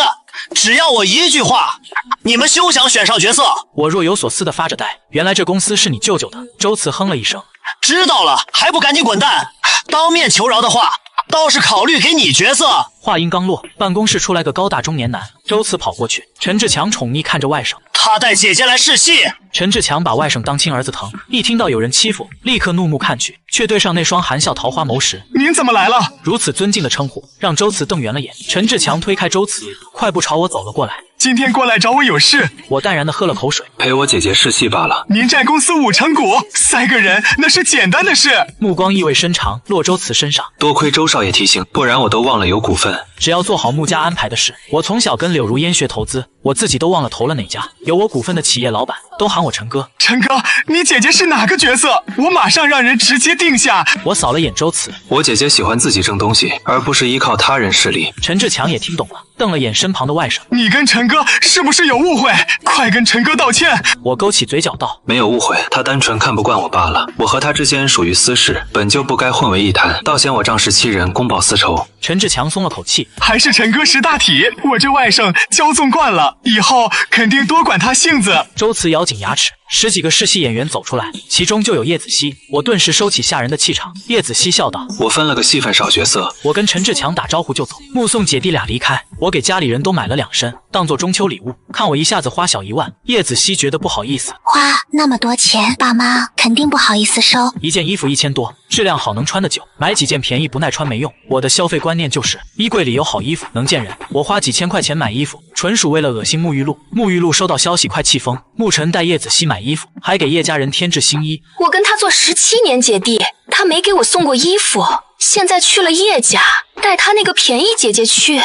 只要我一句话，你们休想选上角色。我若有所思地发着呆，原来这公司是你舅舅的。周慈哼了一声，知道了，还不赶紧滚蛋！当面求饶的话，倒是考虑给你角色。话音刚落，办公室出来个高大中年男，周慈跑过去，陈志强宠溺看着外甥，他带姐姐来试戏。陈志强把外甥当亲儿子疼，一听到有人欺负，立刻怒目看去，却对上那双含笑桃花眸时，您怎么来了？如此尊敬的称呼，让周慈瞪圆了眼。陈志强推开周慈，快步朝我走了过来，今天过来找我有事。我淡然地喝了口水，陪我姐姐试戏罢了。您占公司5成股，3个人那是简单的事。目光意味深长，落周慈身上。多亏周少爷提醒，不然我都忘了有股份。只要做好穆家安排的事。我从小跟柳如烟学投资，我自己都忘了投了哪家。有我股份的企业老板都喊我陈哥。陈哥，你姐姐是哪个角色？我马上让人直接定下。我扫了眼周慈，我姐姐喜欢自己挣东西，而不是依靠他人势力。陈志强也听懂了，瞪了眼身旁的外甥。你跟陈哥是不是有误会？快跟陈哥道歉。我勾起嘴角道，没有误会，他单纯看不惯我罢了。我和他之间属于私事，本就不该混为一谈，倒嫌我仗势欺人，公报私仇。陈志强松了口气，还是陈哥识大体，我这外甥骄纵惯了，以后肯定多管他性子。周慈咬紧牙齿，10几个试戏演员走出来，其中就有叶子熙。我顿时收起吓人的气场。叶子熙笑道，我分了个戏份少角色。我跟陈志强打招呼就走，目送姐弟俩离开。我给家里人都买了2身，当做中秋礼物。看我一下子花小1万，叶子熙觉得不好意思，花那么多钱，爸妈肯定不好意思收。一件衣服1000多，质量好能穿得久，买几件便宜不耐穿没用。我的消费观念就是衣柜里有好衣服能见人。我花几千块钱买衣服，纯属为了恶心沐浴露。沐浴露收到消息快气疯，沐晨带叶子熙买衣服，还给叶家人添置新衣。我跟他做17年姐弟，他没给我送过衣服，现在去了叶家，带他那个便宜姐姐去，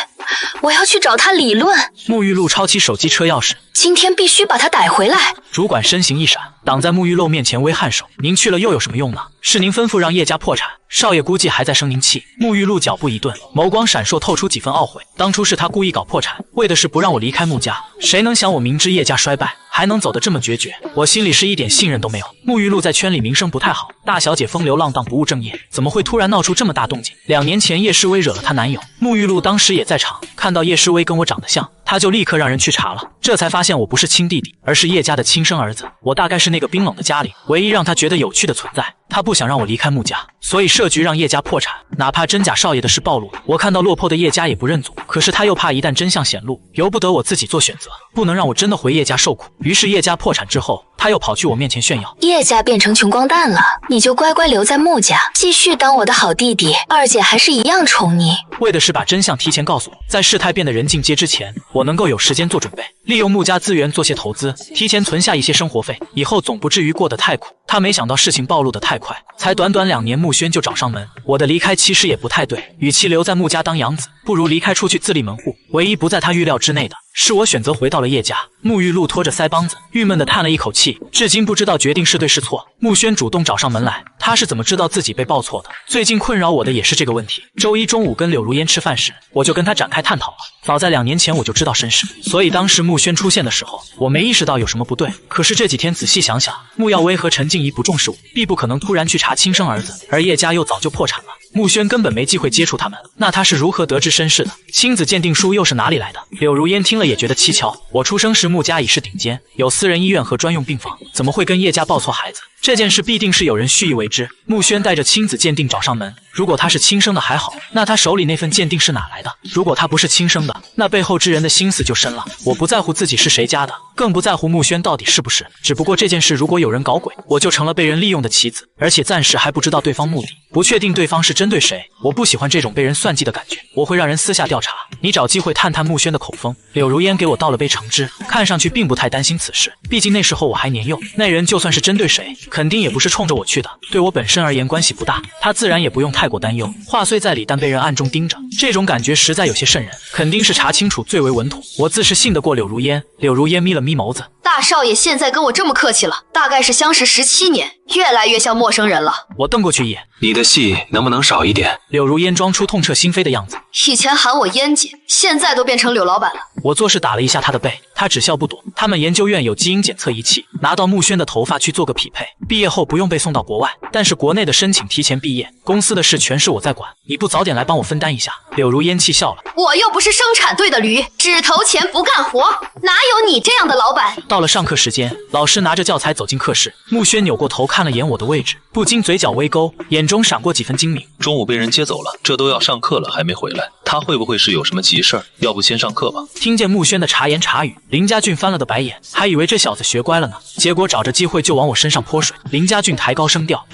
我要去找他理论。沐浴露抄起手机车钥匙，今天必须把他逮回来。主管身形一闪，挡在沐浴露面前微颔首，您去了又有什么用呢？是您吩咐让叶家破产，少爷估计还在生您气。沐浴露脚步一顿，眸光闪烁，透出几分懊悔。当初是他故意搞破产，为的是不让我离开穆家。谁能想我明知叶家衰败，还能走得这么决绝？我心里是一点信任都没有。沐浴露在圈里名声不太好，大小姐风流浪荡不务正业，怎么会突然闹出这么大动静？2年前叶诗薇惹了她男友，沐浴露当时也在场，看到叶诗薇跟我长得像，她就立刻让人去查了，这才发现我不是亲弟弟，而是叶家的亲生儿子。我大概是那个冰冷的家里唯一让他觉得有趣的存在。他不想让我离开穆家，所以设局让叶家破产，哪怕真假少爷的事暴露了，我看到落魄的叶家也不认祖。可是他又怕一旦真相显露，由不得我自己做选择，不能让我真的回叶家受苦。于是叶家破产之后，他又跑去我面前炫耀，叶家变成穷光蛋了，你就乖乖留在穆家，继续当我的好弟弟，二姐还是一样宠你。为的是把真相提前告诉我，在事态变得人尽皆知前，我能够有时间做准备，利用穆家资源做些投资，提前存下一些生活费，以后总不至于过得太苦。他没想到事情暴露得太快，才短短2年，穆轩就找上门。我的离开其实也不太对，与其留在穆家当养子，不如离开出去自立门户。唯一不在他预料之内的是，我选择回到了叶家。沐浴露拖着腮帮子，郁闷地叹了一口气，至今不知道决定是对是错。穆轩主动找上门来，他是怎么知道自己被报错的？最近困扰我的也是这个问题。周一中午跟柳如烟吃饭时，我就跟他展开探讨了。早在2年前我就知道身世，所以当时穆轩出现的时候，我没意识到有什么不对。可是这几天仔细想想，穆耀威和陈静怡不重视我，必不可能突然去查亲生儿子，而叶家又早就破产了。穆轩根本没机会接触他们，那他是如何得知身世的？亲子鉴定书又是哪里来的？柳如烟听了也觉得蹊跷。我出生时穆家已是顶尖，有私人医院和专用病房，怎么会跟叶家抱错孩子？这件事必定是有人蓄意为之。穆轩带着亲子鉴定找上门，如果他是亲生的还好，那他手里那份鉴定是哪来的？如果他不是亲生的，那背后之人的心思就深了。我不在乎自己是谁家的，更不在乎穆轩到底是不是，只不过这件事如果有人搞鬼，我就成了被人利用的棋子，而且暂时还不知道对方目的，不确定对方是针对谁。我不喜欢这种被人算计的感觉，我会让人私下调查。你找机会探探穆轩的口风。柳如烟给我倒了杯橙汁，看上去并不太担心此事，毕竟那时候我还年幼，那人就算是针对谁，肯定也不是冲着我去的，对我本身而言关系不大，他自然也不用太过担忧。话虽在理，但被人暗中盯着，这种感觉实在有些瘆人，肯定是查清楚最为稳妥。我自是信得过柳如烟。柳如烟眯了眯眸子，大少爷现在跟我这么客气了，大概是相识17年，越来越像陌生人了。我瞪过去一眼，你的戏能不能少一点？柳如烟装出痛彻心扉的样子，以前喊我烟姐，现在都变成柳老板了。我做事打了一下他的背，他只笑不躲。他们研究院有基因检测仪器，拿到穆轩的头发去做个匹配，毕业后不用被送到国外，但是国内的申请提前毕业，公司的事全是我在管，你不早点来帮我分担一下？柳如烟气笑了，我又不是生产队的驴，只投钱不干活，哪有你这样的老板？到了上课时间，老师拿着教材走进课室，穆轩扭过头看了眼我的位置，不禁嘴角微勾，眼中闪过几分精明。中午被人接走了，这都要上课了还没回来，他会不会是有什么急事儿？要不先上课吧。听见穆轩的茶言茶语，林家俊翻了个白眼，还以为这小子学乖了呢，结果找着机会就往我身上泼水。林家俊抬高声调，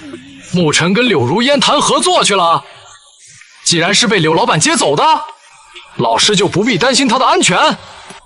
沐晨跟柳如烟谈合作去了，既然是被柳老板接走的，老师就不必担心他的安全。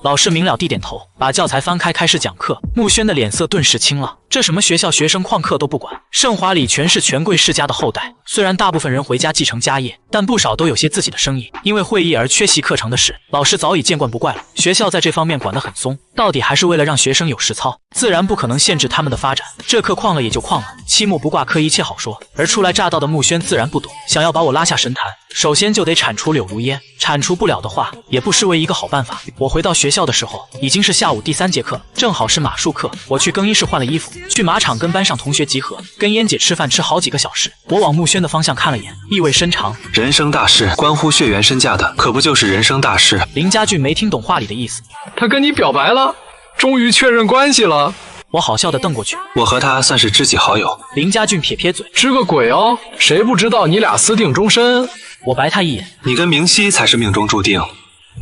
老师明了地点头，把教材翻开开始讲课。穆轩的脸色顿时青了，这什么学校学生旷课都不管，盛华里全是权贵世家的后代。虽然大部分人回家继承家业，但不少都有些自己的生意。因为会议而缺席课程的事，老师早已见惯不怪了。学校在这方面管得很松，到底还是为了让学生有实操，自然不可能限制他们的发展。这课旷了也就旷了，期末不挂科一切好说。而初来乍到的穆轩自然不懂，想要把我拉下神坛，首先就得铲除柳如烟。铲除不了的话，也不失为一个好办法。我回到学校的时候，已经是下午第3节课，正好是马术课。我去更衣室换了衣服，去马场跟班上同学集合，跟嫣姐吃饭吃好几个小时。我往穆轩的方向看了眼，意味深长。人生大事，关乎血缘身价的，可不就是人生大事？林家俊没听懂话里的意思。他跟你表白了，终于确认关系了。我好笑地瞪过去，我和他算是知己好友。林家俊撇撇嘴，知个鬼哦，谁不知道你俩私定终身？我白他一眼，你跟明熙才是命中注定。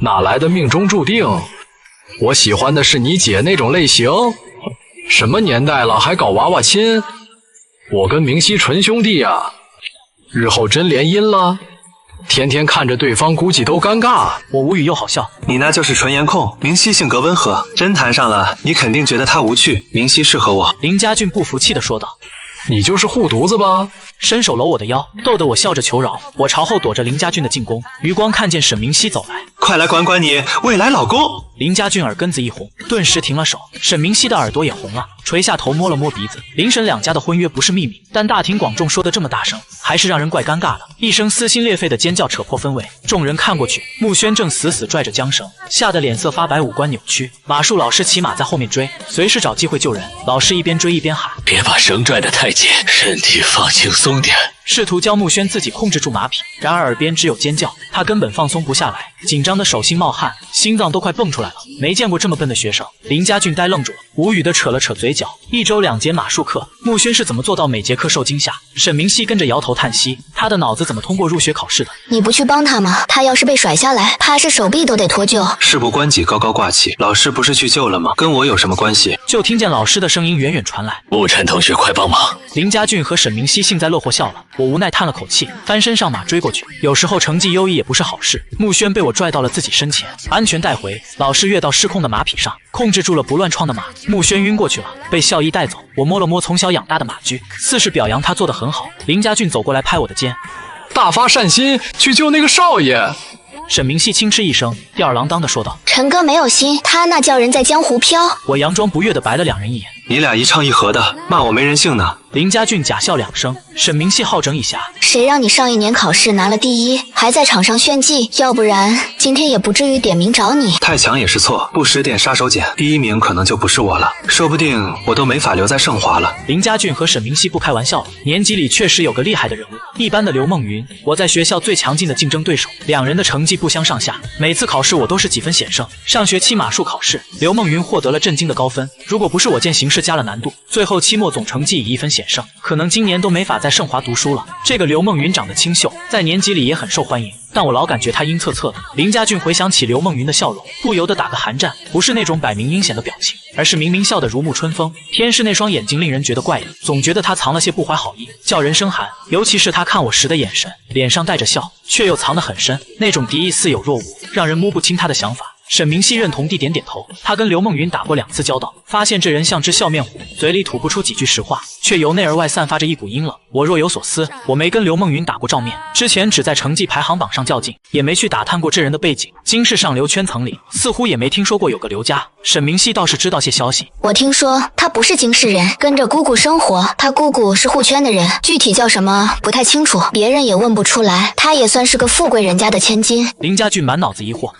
哪来的命中注定？我喜欢的是你姐那种类型。什么年代了还搞娃娃亲？我跟明熙纯兄弟啊，日后真联姻了，天天看着对方估计都尴尬。我无语又好笑，你那就是纯颜控。明熙性格温和，真谈上了你肯定觉得他无趣，明熙适合我。林家俊不服气地说道，你就是护犊子吧？伸手搂我的腰，逗得我笑着求饶。我朝后躲着林家俊的进攻，余光看见沈明熙走来，快来管管你未来老公。林家俊耳根子一红，顿时停了手。沈明熙的耳朵也红了，垂下头摸了摸鼻子。林沈两家的婚约不是秘密，但大庭广众说的这么大声，还是让人怪尴尬的。一声撕心裂肺的尖叫扯破氛围，众人看过去，穆轩正死死拽着缰绳，吓得脸色发白，五官扭曲。马术老师骑马在后面追，随时找机会救人。老师一边追一边喊，别把绳拽得太紧，身体放轻松点。试图教穆轩自己控制住马匹，然而耳边只有尖叫，他根本放松不下来，紧张的手心冒汗，心脏都快蹦出来了。没见过这么笨的学生。林家俊呆愣住了，无语地扯了扯嘴角。1周2节马术课，穆轩是怎么做到每节课受惊吓？沈明熙跟着摇头叹息，他的脑子怎么通过入学考试的？你不去帮他吗？他要是被甩下来，怕是手臂都得脱臼。事不关己高高挂起，老师不是去救了吗？跟我有什么关系？就听见老师的声音远远传来，沐晨同学快帮忙。林家俊和沈明熙幸灾乐祸笑了，我无奈叹了口气，翻身上马追过去。有时候成绩优异也不是好事。穆轩被我拽到了自己身前，安全带回。老师跃到失控的马匹上，控制住了不乱撞的马。穆轩晕过去了，被校医带走。我摸了摸从小养大的马驹，似是表扬他做得很好。林家俊走过来拍我的肩，大发善心去救那个少爷。沈明熙轻嗤一声，吊儿郎当地说道：“陈哥没有心，他那叫人在江湖飘。”我佯装不悦地白了2人一眼。你俩一唱一和的，骂我没人性呢。林家俊假笑2声，沈明熙好整以暇。谁让你上一年考试拿了第1，还在场上炫技？要不然今天也不至于点名找你。太强也是错，不使点杀手锏，第1名可能就不是我了，说不定我都没法留在盛华了。林家俊和沈明熙不开玩笑了，年级里确实有个厉害的人物，一班的刘梦云，我在学校最强劲的竞争对手，2人的成绩不相上下，每次考试我都是几分险胜。上学期马术考试，刘梦云获得了震惊的高分，如果不是我见形势加了难度，最后期末总成绩以1分险胜，可能今年都没法在盛华读书了。这个刘梦云长得清秀，在年级里也很受欢迎，但我老感觉她阴恻恻的。林家俊回想起刘梦云的笑容，不由得打个寒战，不是那种摆明阴险的表情，而是明明笑得如沐春风。天是那双眼睛令人觉得怪异，总觉得他藏了些不怀好意，叫人生寒。尤其是他看我时的眼神，脸上带着笑，却又藏得很深，那种敌意似有若无，让人摸不清他的想法。沈明熙认同地点点头，他跟刘梦云打过2次交道，发现这人像只笑面虎，嘴里吐不出几句实话，却由内而外散发着一股阴冷。我若有所思，我没跟刘梦云打过照面，之前只在成绩排行榜上较劲，也没去打探过这人的背景。京市上流圈层里，似乎也没听说过有个刘家。沈明熙倒是知道些消息，我听说他不是京市人，跟着姑姑生活，他姑姑是沪圈的人，具体叫什么不太清楚，别人也问不出来，他也算是个富贵人家的千金。林家俊满脑子疑惑，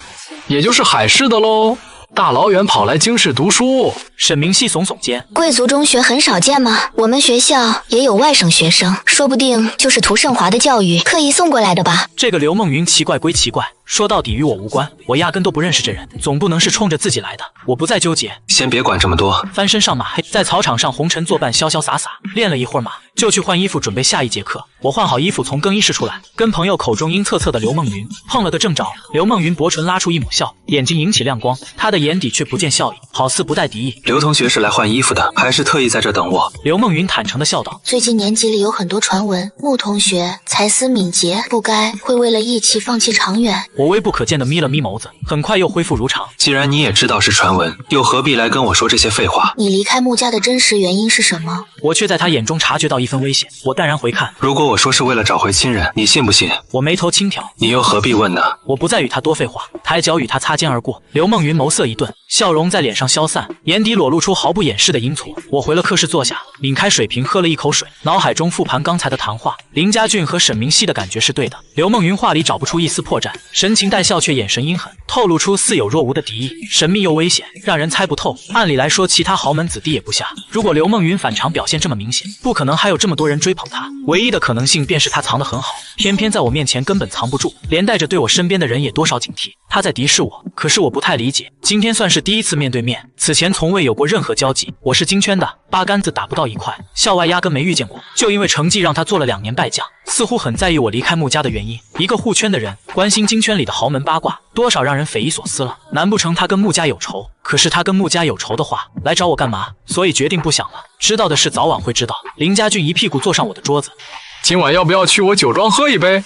也就是海市的喽，大老远跑来京市读书。沈明熙耸耸肩，贵族中学很少见吗？我们学校也有外省学生，说不定就是图盛华的教育刻意送过来的吧。这个刘梦云奇怪归奇怪，说到底与我无关，我压根都不认识这人，总不能是冲着自己来的。我不再纠结，先别管这么多，翻身上马，在草场上红尘作伴，潇潇洒洒练了一会儿马，就去换衣服准备下一节课。我换好衣服从更衣室出来，跟朋友口中阴恻恻的刘梦云碰了个正着。刘梦云薄唇拉出一抹笑，眼睛引起亮光，她的眼底却不见笑意，好似不带敌意。刘同学是来换衣服的，还是特意在这等我？刘梦云坦诚地笑道，最近年级里有很多传闻，穆同学才思敏捷，不该会为了义气放弃长远。我微不可见的眯了眯眸子，很快又恢复如常。既然你也知道是传闻，又何必来跟我说这些废话？你离开穆家的真实原因是什么？我却在他眼中察觉到一分危险。我淡然回看，如果我说是为了找回亲人，你信不信？我眉头轻挑，你又何必问呢？我不再与他多废话，抬脚与他擦肩而过。刘梦云眸色一顿，笑容在脸上消散，眼底裸露出毫不掩饰的阴挫。我回了客室坐下，拧开水瓶喝了一口水，脑海中复盘刚才的谈话。林家俊和沈明熙的感觉是对的，刘梦云话里找不出一丝破绽，神情带笑却眼神阴狠，透露出似有若无的敌意，神秘又危险，让人猜不透。按理来说，其他豪门子弟也不下，如果刘梦云反常表现这么明显，不可能还有这么多人追捧她。唯一的可能性便是她藏得很好，偏偏在我面前根本藏不住，连带着对我身边的人也多少警惕。她在敌视我，可是我不太理解，今天算是第一次面对面，此前从未有过任何交集。我是京圈的，八竿子打不到一块，校外压根没遇见过，就因为成绩让他做了2年败将，似乎很在意我离开穆家的原因。一个护圈的人关心京圈里的豪门八卦，多少让人匪夷所思了。难不成他跟穆家有仇？可是他跟穆家有仇的话，来找我干嘛？所以决定不想了。知道的事早晚会知道。林家俊一屁股坐上我的桌子，今晚要不要去我酒庄喝一杯？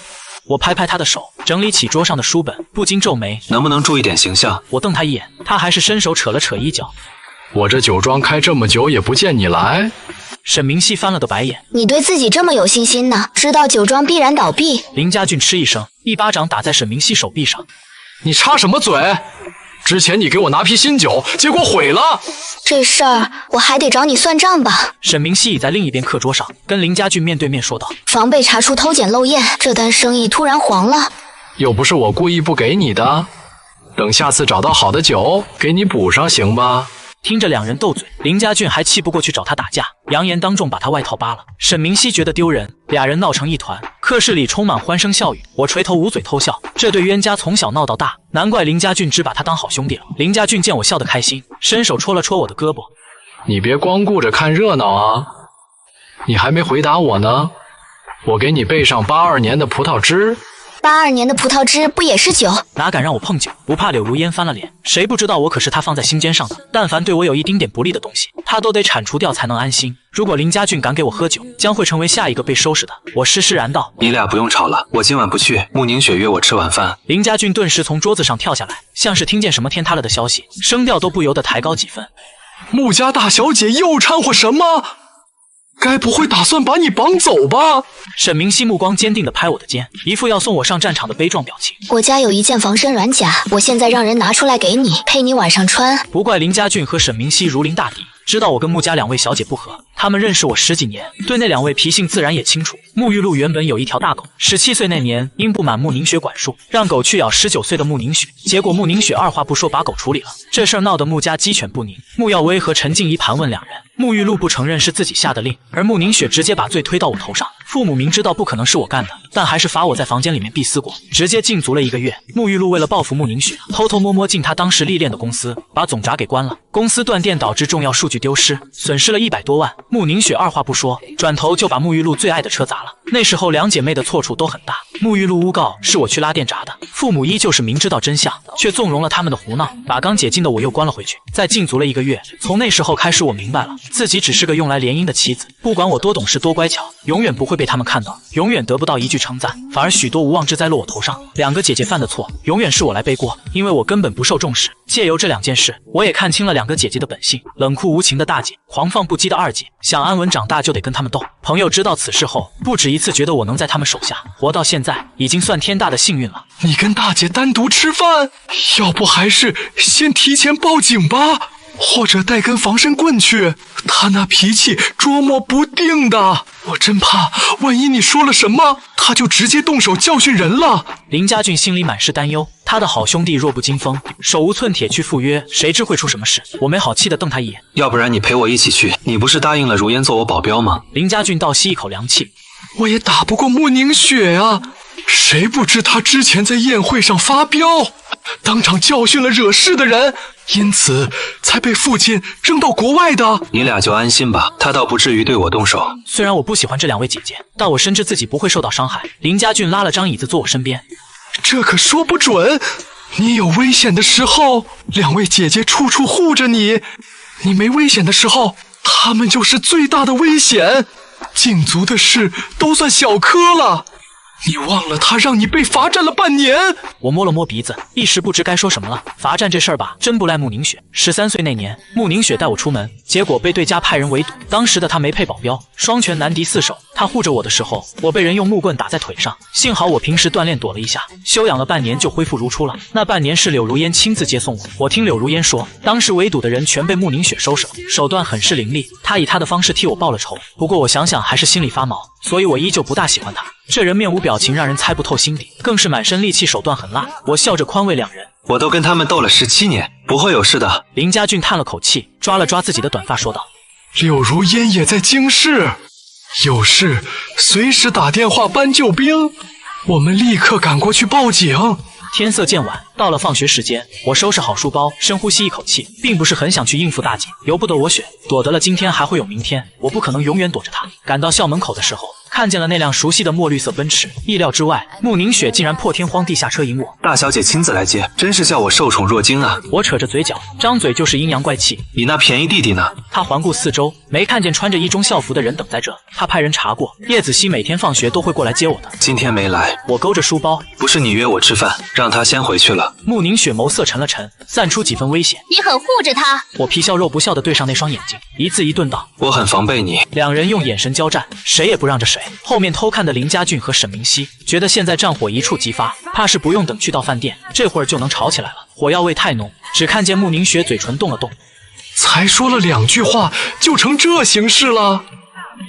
我拍拍他的手，整理起桌上的书本，不禁皱眉，能不能注意点形象？我瞪他一眼，他还是伸手扯了扯衣角。我这酒庄开这么久也不见你来。沈明熙翻了个白眼，你对自己这么有信心呢？知道酒庄必然倒闭。林家俊嗤一声，一巴掌打在沈明熙手臂上。你插什么嘴？之前你给我拿批新酒，结果毁了。这事儿我还得找你算账吧。沈明熙倚在另一边课桌上，跟林家俊面对面说道，防备查出偷捡漏验，这单生意突然黄了。又不是我故意不给你的，等下次找到好的酒给你补上行吧。听着两人斗嘴，林家俊还气不过去找他打架，扬言当众把他外套扒了。沈明熙觉得丢人，俩人闹成一团，课室里充满欢声笑语。我垂头捂嘴偷笑，这对冤家从小闹到大，难怪林家俊只把他当好兄弟了。林家俊见我笑得开心，伸手戳了戳我的胳膊，你别光顾着看热闹啊，你还没回答我呢。我给你备上82年的葡萄汁。82年的葡萄汁不也是酒？哪敢让我碰酒？不怕柳如烟翻了脸？谁不知道我可是他放在心尖上的，但凡对我有一丁点不利的东西，他都得铲除掉才能安心。如果林家俊敢给我喝酒，将会成为下一个被收拾的。我施施然道：你俩不用吵了，我今晚不去，慕宁雪约我吃晚饭。林家俊顿时从桌子上跳下来，像是听见什么天塌了的消息，声调都不由得抬高几分。穆家大小姐又掺和什么？该不会打算把你绑走吧？沈明熙目光坚定地拍我的肩，一副要送我上战场的悲壮表情。我家有一件防身软甲，我现在让人拿出来给你，配你晚上穿。不怪林家俊和沈明熙如临大敌，知道我跟穆家两位小姐不和，他们认识我10几年，对那两位脾性自然也清楚。沐浴露原本有一条大狗，17岁那年因不满慕宁雪管束，让狗去咬19岁的慕宁雪，结果慕宁雪二话不说把狗处理了。这事儿闹得穆家鸡犬不宁，穆耀威和陈静怡盘问两人，沐浴露不承认是自己下的令，而慕宁雪直接把罪推到我头上。父母明知道不可能是我干的，但还是罚我在房间里面闭思过，直接禁足了1个月。沐浴露为了报复慕宁雪，偷偷摸摸进他当时历练的公司，把总闸给关了，公司断电导致重要数据丢失，损失了100多万。慕宁雪二话不说，转头就把沐浴露最爱的车砸了。那时候两姐妹的错处都很大，沐浴露诬告是我去拉电闸的，父母依旧是明知道真相，却纵容了他们的胡闹，把刚解禁的我又关了回去，再禁足了1个月。从那时候开始，我明白了，自己只是个用来联姻的妻子，不管我多懂事多乖巧，永远不会被他们看到，永远得不到一句称赞，反而许多无妄之灾落我头上。两个姐姐犯的错，永远是我来背锅，因为我根本不受重视。借由这2件事，我也看清了两个姐姐的本性：冷酷无情的大姐，狂放不羁的二姐。想安稳长大就得跟他们斗。朋友知道此事后，不止一次觉得我能在他们手下活到现在，已经算天大的幸运了。你跟大姐单独吃饭，要不还是先提前报警吧，或者带根防身棍去。他那脾气捉摸不定的，我真怕万一你说了什么，他就直接动手教训人了。林家俊心里满是担忧，他的好兄弟弱不禁风，手无寸铁去赴约，谁知会出什么事。我没好气地瞪他一眼，要不然你陪我一起去，你不是答应了如烟做我保镖吗？林家俊倒吸一口凉气，我也打不过慕宁雪啊，谁不知他之前在宴会上发飙，当场教训了惹事的人，因此才被父亲扔到国外的。你俩就安心吧，他倒不至于对我动手。虽然我不喜欢这两位姐姐，但我深知自己不会受到伤害。林家俊拉了张椅子坐我身边，这可说不准，你有危险的时候，两位姐姐处处护着你，你没危险的时候，她们就是最大的危险。禁足的事都算小科了。你忘了他让你被罚站了半年？我摸了摸鼻子，一时不知该说什么了。罚站这事儿吧，真不赖穆宁雪。13岁那年，穆宁雪带我出门，结果被对家派人围堵。当时的他没配保镖，双拳难敌4手。他护着我的时候，我被人用木棍打在腿上，幸好我平时锻炼躲了一下，休养了半年就恢复如初了。那半年是柳如烟亲自接送我。我听柳如烟说，当时围堵的人全被穆宁雪收拾了，手段很是凌厉。他以他的方式替我报了仇。不过我想想还是心里发毛，所以我依旧不大喜欢他。这人面无表情，让人猜不透心底，更是满身戾气，手段狠辣。我笑着宽慰两人，我都跟他们斗了17年，不会有事的。林家俊叹了口气，抓了抓自己的短发，说道：“柳如烟也在京市，有事随时打电话搬救兵，我们立刻赶过去报警。”天色渐晚，到了放学时间，我收拾好书包，深呼吸一口气，并不是很想去应付大姐，由不得我选，躲得了今天还会有明天，我不可能永远躲着她。赶到校门口的时候，看见了那辆熟悉的墨绿色奔驰，意料之外，穆宁雪竟然破天荒地下车迎我。大小姐亲自来接，真是叫我受宠若惊啊！我扯着嘴角，张嘴就是阴阳怪气。你那便宜弟弟呢？他环顾四周，没看见穿着一中校服的人等在这。他派人查过，叶子熙每天放学都会过来接我的。今天没来。我勾着书包，不是你约我吃饭，让他先回去了。穆宁雪眸色沉了沉，散出几分危险。你很护着他。我皮笑肉不笑地对上那双眼睛，一字一顿道：我很防备你。两人用眼神交战，谁也不让着谁。后面偷看的林家俊和沈明熙觉得现在战火一触即发，怕是不用等去到饭店，这会儿就能吵起来了。火药味太浓，只看见穆宁雪嘴唇动了动。才说了2句话就成这形势了，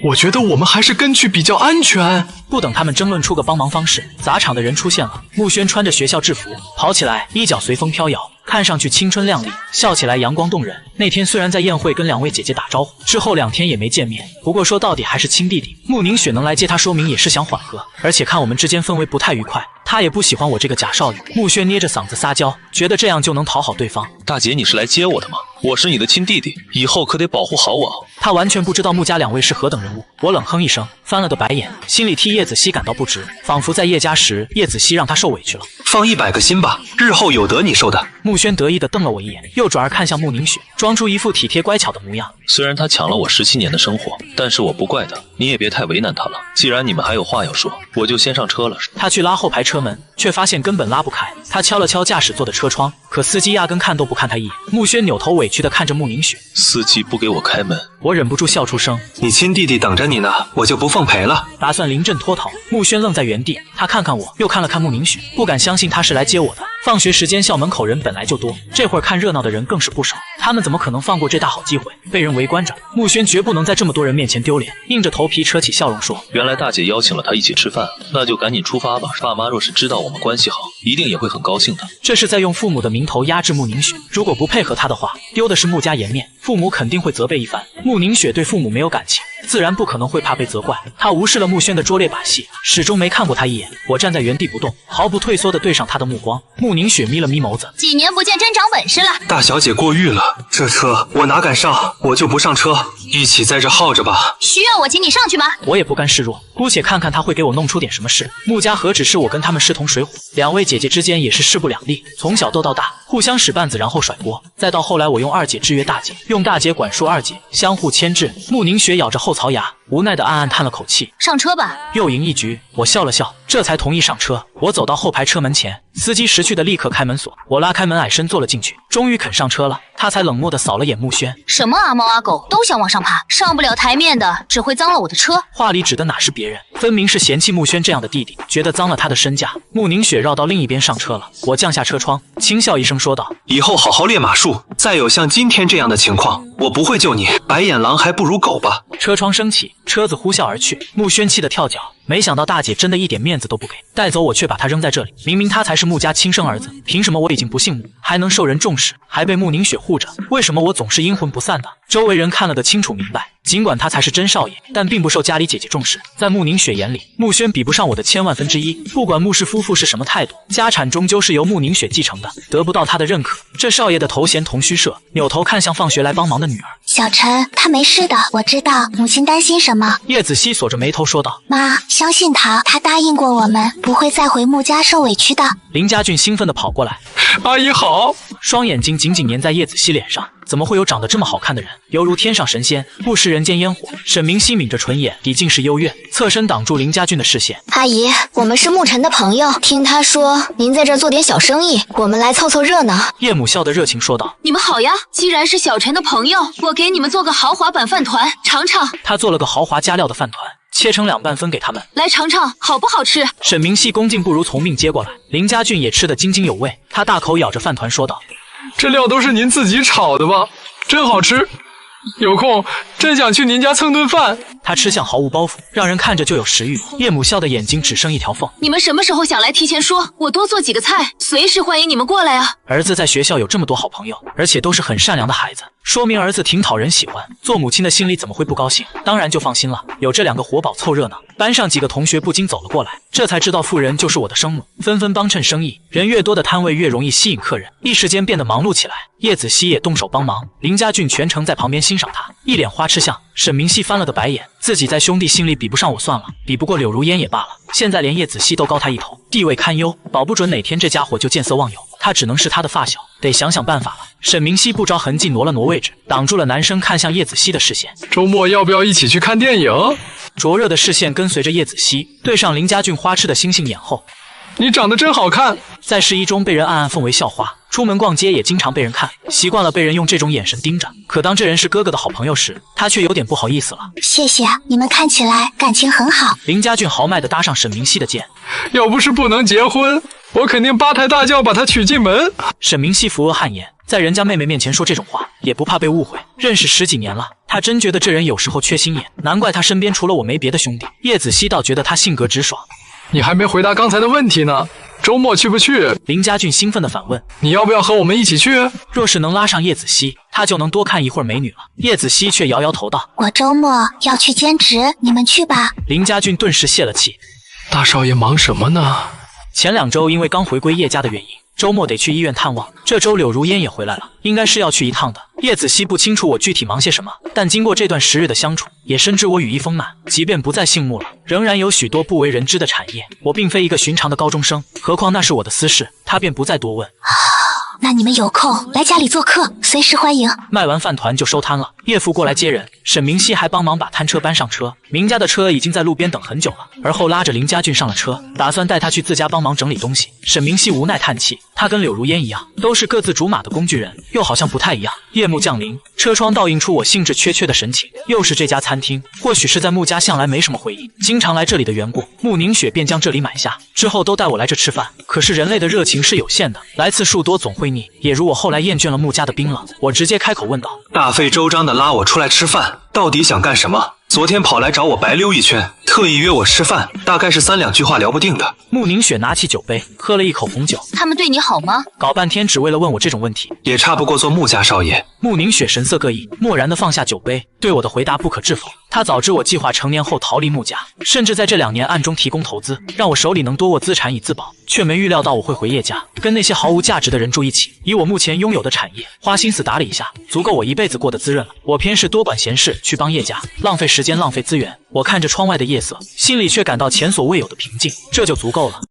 我觉得我们还是跟去比较安全。不等他们争论出个帮忙方式，砸场的人出现了。穆轩穿着学校制服跑起来，衣角随风飘摇，看上去青春靓丽，笑起来阳光动人。那天虽然在宴会跟2位姐姐打招呼，之后2天也没见面，不过说到底还是亲弟弟。穆宁雪能来接他，说明也是想缓和，而且看我们之间氛围不太愉快，他也不喜欢我这个假少爷。穆轩捏着嗓子撒娇，觉得这样就能讨好对方。大姐，你是来接我的吗？我是你的亲弟弟，以后可得保护好我。他完全不知道穆家2位是何等人物。我冷哼一声，翻了个白眼，心里替叶子熙感到不值，仿佛在叶家时叶子熙让他受委屈了。放100个心吧，日后有得你受的。穆轩得意地瞪了我一眼，又转而看向穆宁雪，装出一副体贴乖巧的模样。虽然他抢了我17年的生活，但是我不怪他，你也别太为难他了。既然你们还有话要说，我就先上车了。他去拉后排车门，却发现根本拉不开。他敲了敲驾驶座的车窗，可司机压根看都不看他一眼。穆轩扭头委屈地看着穆宁雪，司机不给我开门。我忍不住笑出声。你亲弟弟等着你呢，我就不奉陪了。打算临阵脱逃，穆轩愣在原地，他看看我，又看了看穆宁雪，不敢相信他是来接我的。放学时间校门口人本来就多，这会儿看热闹的人更是不少，他们怎么可能放过这大好机会？被人围观着，穆轩绝不能在这么多人面前丢脸，硬着头皮扯起笑容说：原来大姐邀请了他一起吃饭，那就赶紧出发吧。爸妈若是知道我们关系好，一定也会很高兴的。这是在用父母的名头压制穆宁雪，如果不配合他的话，丢的是穆家颜面，父母肯定会责备一番。穆宁雪对父母没有感情，自然不可能会怕被责怪。他无视了穆轩的拙劣把戏，始终没看过他一眼。我站在原地不动，毫不退缩地对上他的目光。穆宁雪眯了眯眸子，几年不见，真长本事了。大小姐过誉了，这车我哪敢上，我就不上车，一起在这耗着吧。需要我请你上去吗？我也不甘示弱，姑且看看他会给我弄出点什么事。穆家何止是我跟他们势同水火，2位姐姐之间也是势不两立，从小斗到大，互相使绊子，然后甩锅，再到后来我用2姐制约大姐，用大姐管束2姐，相互牵制。穆宁雪咬着后槽牙，无奈的暗暗叹了口气。上车吧。又赢一局，我笑了笑，这才同意上车。我走到后排车门前，司机识趣的立刻开门锁，我拉开门矮身坐了进去，终于肯上车了。他才冷漠的扫了眼穆轩，什么阿猫阿狗都想往上爬，上不了台面的只会脏了我的车。话里指的哪是别人，分明是嫌弃穆轩这样的弟弟，觉得脏了他的身价。穆宁雪绕到另一边上车了，我降下车窗，轻笑一声说道：以后好好练马术，再有像今天这样的情况，我不会救你，白眼狼还不如狗吧。车窗升起，车子呼啸而去，穆轩气得跳脚，没想到大姐真的一点面子都不给，带走我却把他扔在这里。明明他才是穆家亲生儿子，凭什么我已经不姓穆，还能受人重视，还被穆宁雪护着？为什么我总是阴魂不散的？周围人看了个清楚明白，尽管他才是真少爷，但并不受家里姐姐重视。在穆宁雪眼里，穆轩比不上我的千万分之一。不管穆氏夫妇是什么态度，家产终究是由穆宁雪继承的，得不到他的认可，这少爷的头衔同虚设。扭头看向放学来帮忙的女儿，小陈，他没事的，我知道母亲担心什么。叶子熙锁着眉头说道：妈，相信他，他答应过我们，不会再回穆家受委屈的。林家俊兴奋地跑过来，阿姨好。双眼睛紧紧粘在叶子熙脸上，怎么会有长得这么好看的人？犹如天上神仙，不食人间烟火。沈明熙抿着唇眼，已尽是幽怨，侧身挡住林家俊的视线。阿姨，我们是沐尘的朋友，听他说您在这儿做点小生意，我们来凑凑热闹。叶母笑得热情说道：“你们好呀，既然是小陈的朋友，我给你们做个豪华版饭团，尝尝。”他做了个豪华加料的饭团，切成2半分给他们，来尝尝，好不好吃？沈明熙恭敬不如从命接过来，林家俊也吃得津津有味，他大口咬着饭团说道：“这料都是您自己炒的吧？真好吃。有空真想去您家蹭顿饭。”他吃相毫无包袱，让人看着就有食欲。叶母笑的眼睛只剩一条缝。你们什么时候想来提前说，我多做几个菜，随时欢迎你们过来啊！儿子在学校有这么多好朋友，而且都是很善良的孩子，说明儿子挺讨人喜欢。做母亲的心里怎么会不高兴？当然就放心了，有这2个活宝凑热闹。班上几个同学不禁走了过来，这才知道妇人就是我的生母，纷纷帮衬生意。人越多的摊位越容易吸引客人，一时间变得忙碌起来。叶子熙也动手帮忙，林家俊全程在旁边欣赏他，一脸花痴相。沈明熙翻了个白眼，自己在兄弟心里比不上我算了，比不过柳如烟也罢了，现在连叶子熙都高他一头，地位堪忧，保不准哪天这家伙就见色忘友，他只能是他的发小，得想想办法了。沈明熙不着痕迹挪了挪位置，挡住了男生看向叶子熙的视线。周末要不要一起去看电影？灼热的视线跟随着叶子熙对上林家俊花痴的星星眼后。你长得真好看。在市一中被人暗暗奉为校花，出门逛街也经常被人看，习惯了被人用这种眼神盯着。可当这人是哥哥的好朋友时，他却有点不好意思了。谢谢，你们看起来感情很好。林家俊豪迈地搭上沈明熙的肩，要不是不能结婚，我肯定8抬大轿把他娶进门。沈明熙扶额汗颜，在人家妹妹面前说这种话，也不怕被误会。认识10几年了，他真觉得这人有时候缺心眼，难怪他身边除了我没别的兄弟。叶子熙倒觉得他性格直爽。你还没回答刚才的问题呢，周末去不去？林家俊兴奋地反问。你要不要和我们一起去？若是能拉上叶子熙，他就能多看一会儿美女了。叶子熙却摇摇头道：我周末要去兼职，你们去吧。林家俊顿时泄了气。大少爷忙什么呢？前2周因为刚回归叶家的原因，周末得去医院探望。这周柳如烟也回来了，应该是要去一趟的。叶子熙不清楚我具体忙些什么，但经过这段10日的相处，也深知我羽翼丰满，即便不再姓穆了，仍然有许多不为人知的产业。我并非一个寻常的高中生，何况那是我的私事，他便不再多问。那你们有空来家里做客，随时欢迎。卖完饭团就收摊了，叶父过来接人，沈明熙还帮忙把摊车搬上车。明家的车已经在路边等很久了，而后拉着林家俊上了车，打算带他去自家帮忙整理东西。沈明熙无奈叹气，他跟柳如烟一样，都是各自竹马的工具人，又好像不太一样。夜幕降临，车窗倒映出我兴致缺缺的神情。又是这家餐厅，或许是在穆家向来没什么回应，经常来这里的缘故，穆宁雪便将这里买下，之后都带我来这吃饭。可是人类的热情是有限的，来次数多总会腻，也如我后来厌倦了穆家的冰冷，我直接开口问道：大费周章的拉我出来吃饭，到底想干什么？昨天跑来找我白溜一圈，特意约我吃饭，大概是3两句话聊不定的。穆宁雪拿起酒杯，喝了一口红酒。他们对你好吗？搞半天只为了问我这种问题，也差不过做穆家少爷。穆宁雪神色各异，漠然地放下酒杯，对我的回答不可置否。他早知我计划成年后逃离穆家，甚至在这2年暗中提供投资，让我手里能多握资产以自保，却没预料到我会回叶家，跟那些毫无价值的人住一起，以我目前拥有的产业，花心思打理一下，足够我一辈子过得滋润了。我偏是多管闲事，去帮叶家，浪费时间，浪费资源。我看着窗外的夜色，心里却感到前所未有的平静，这就足够了。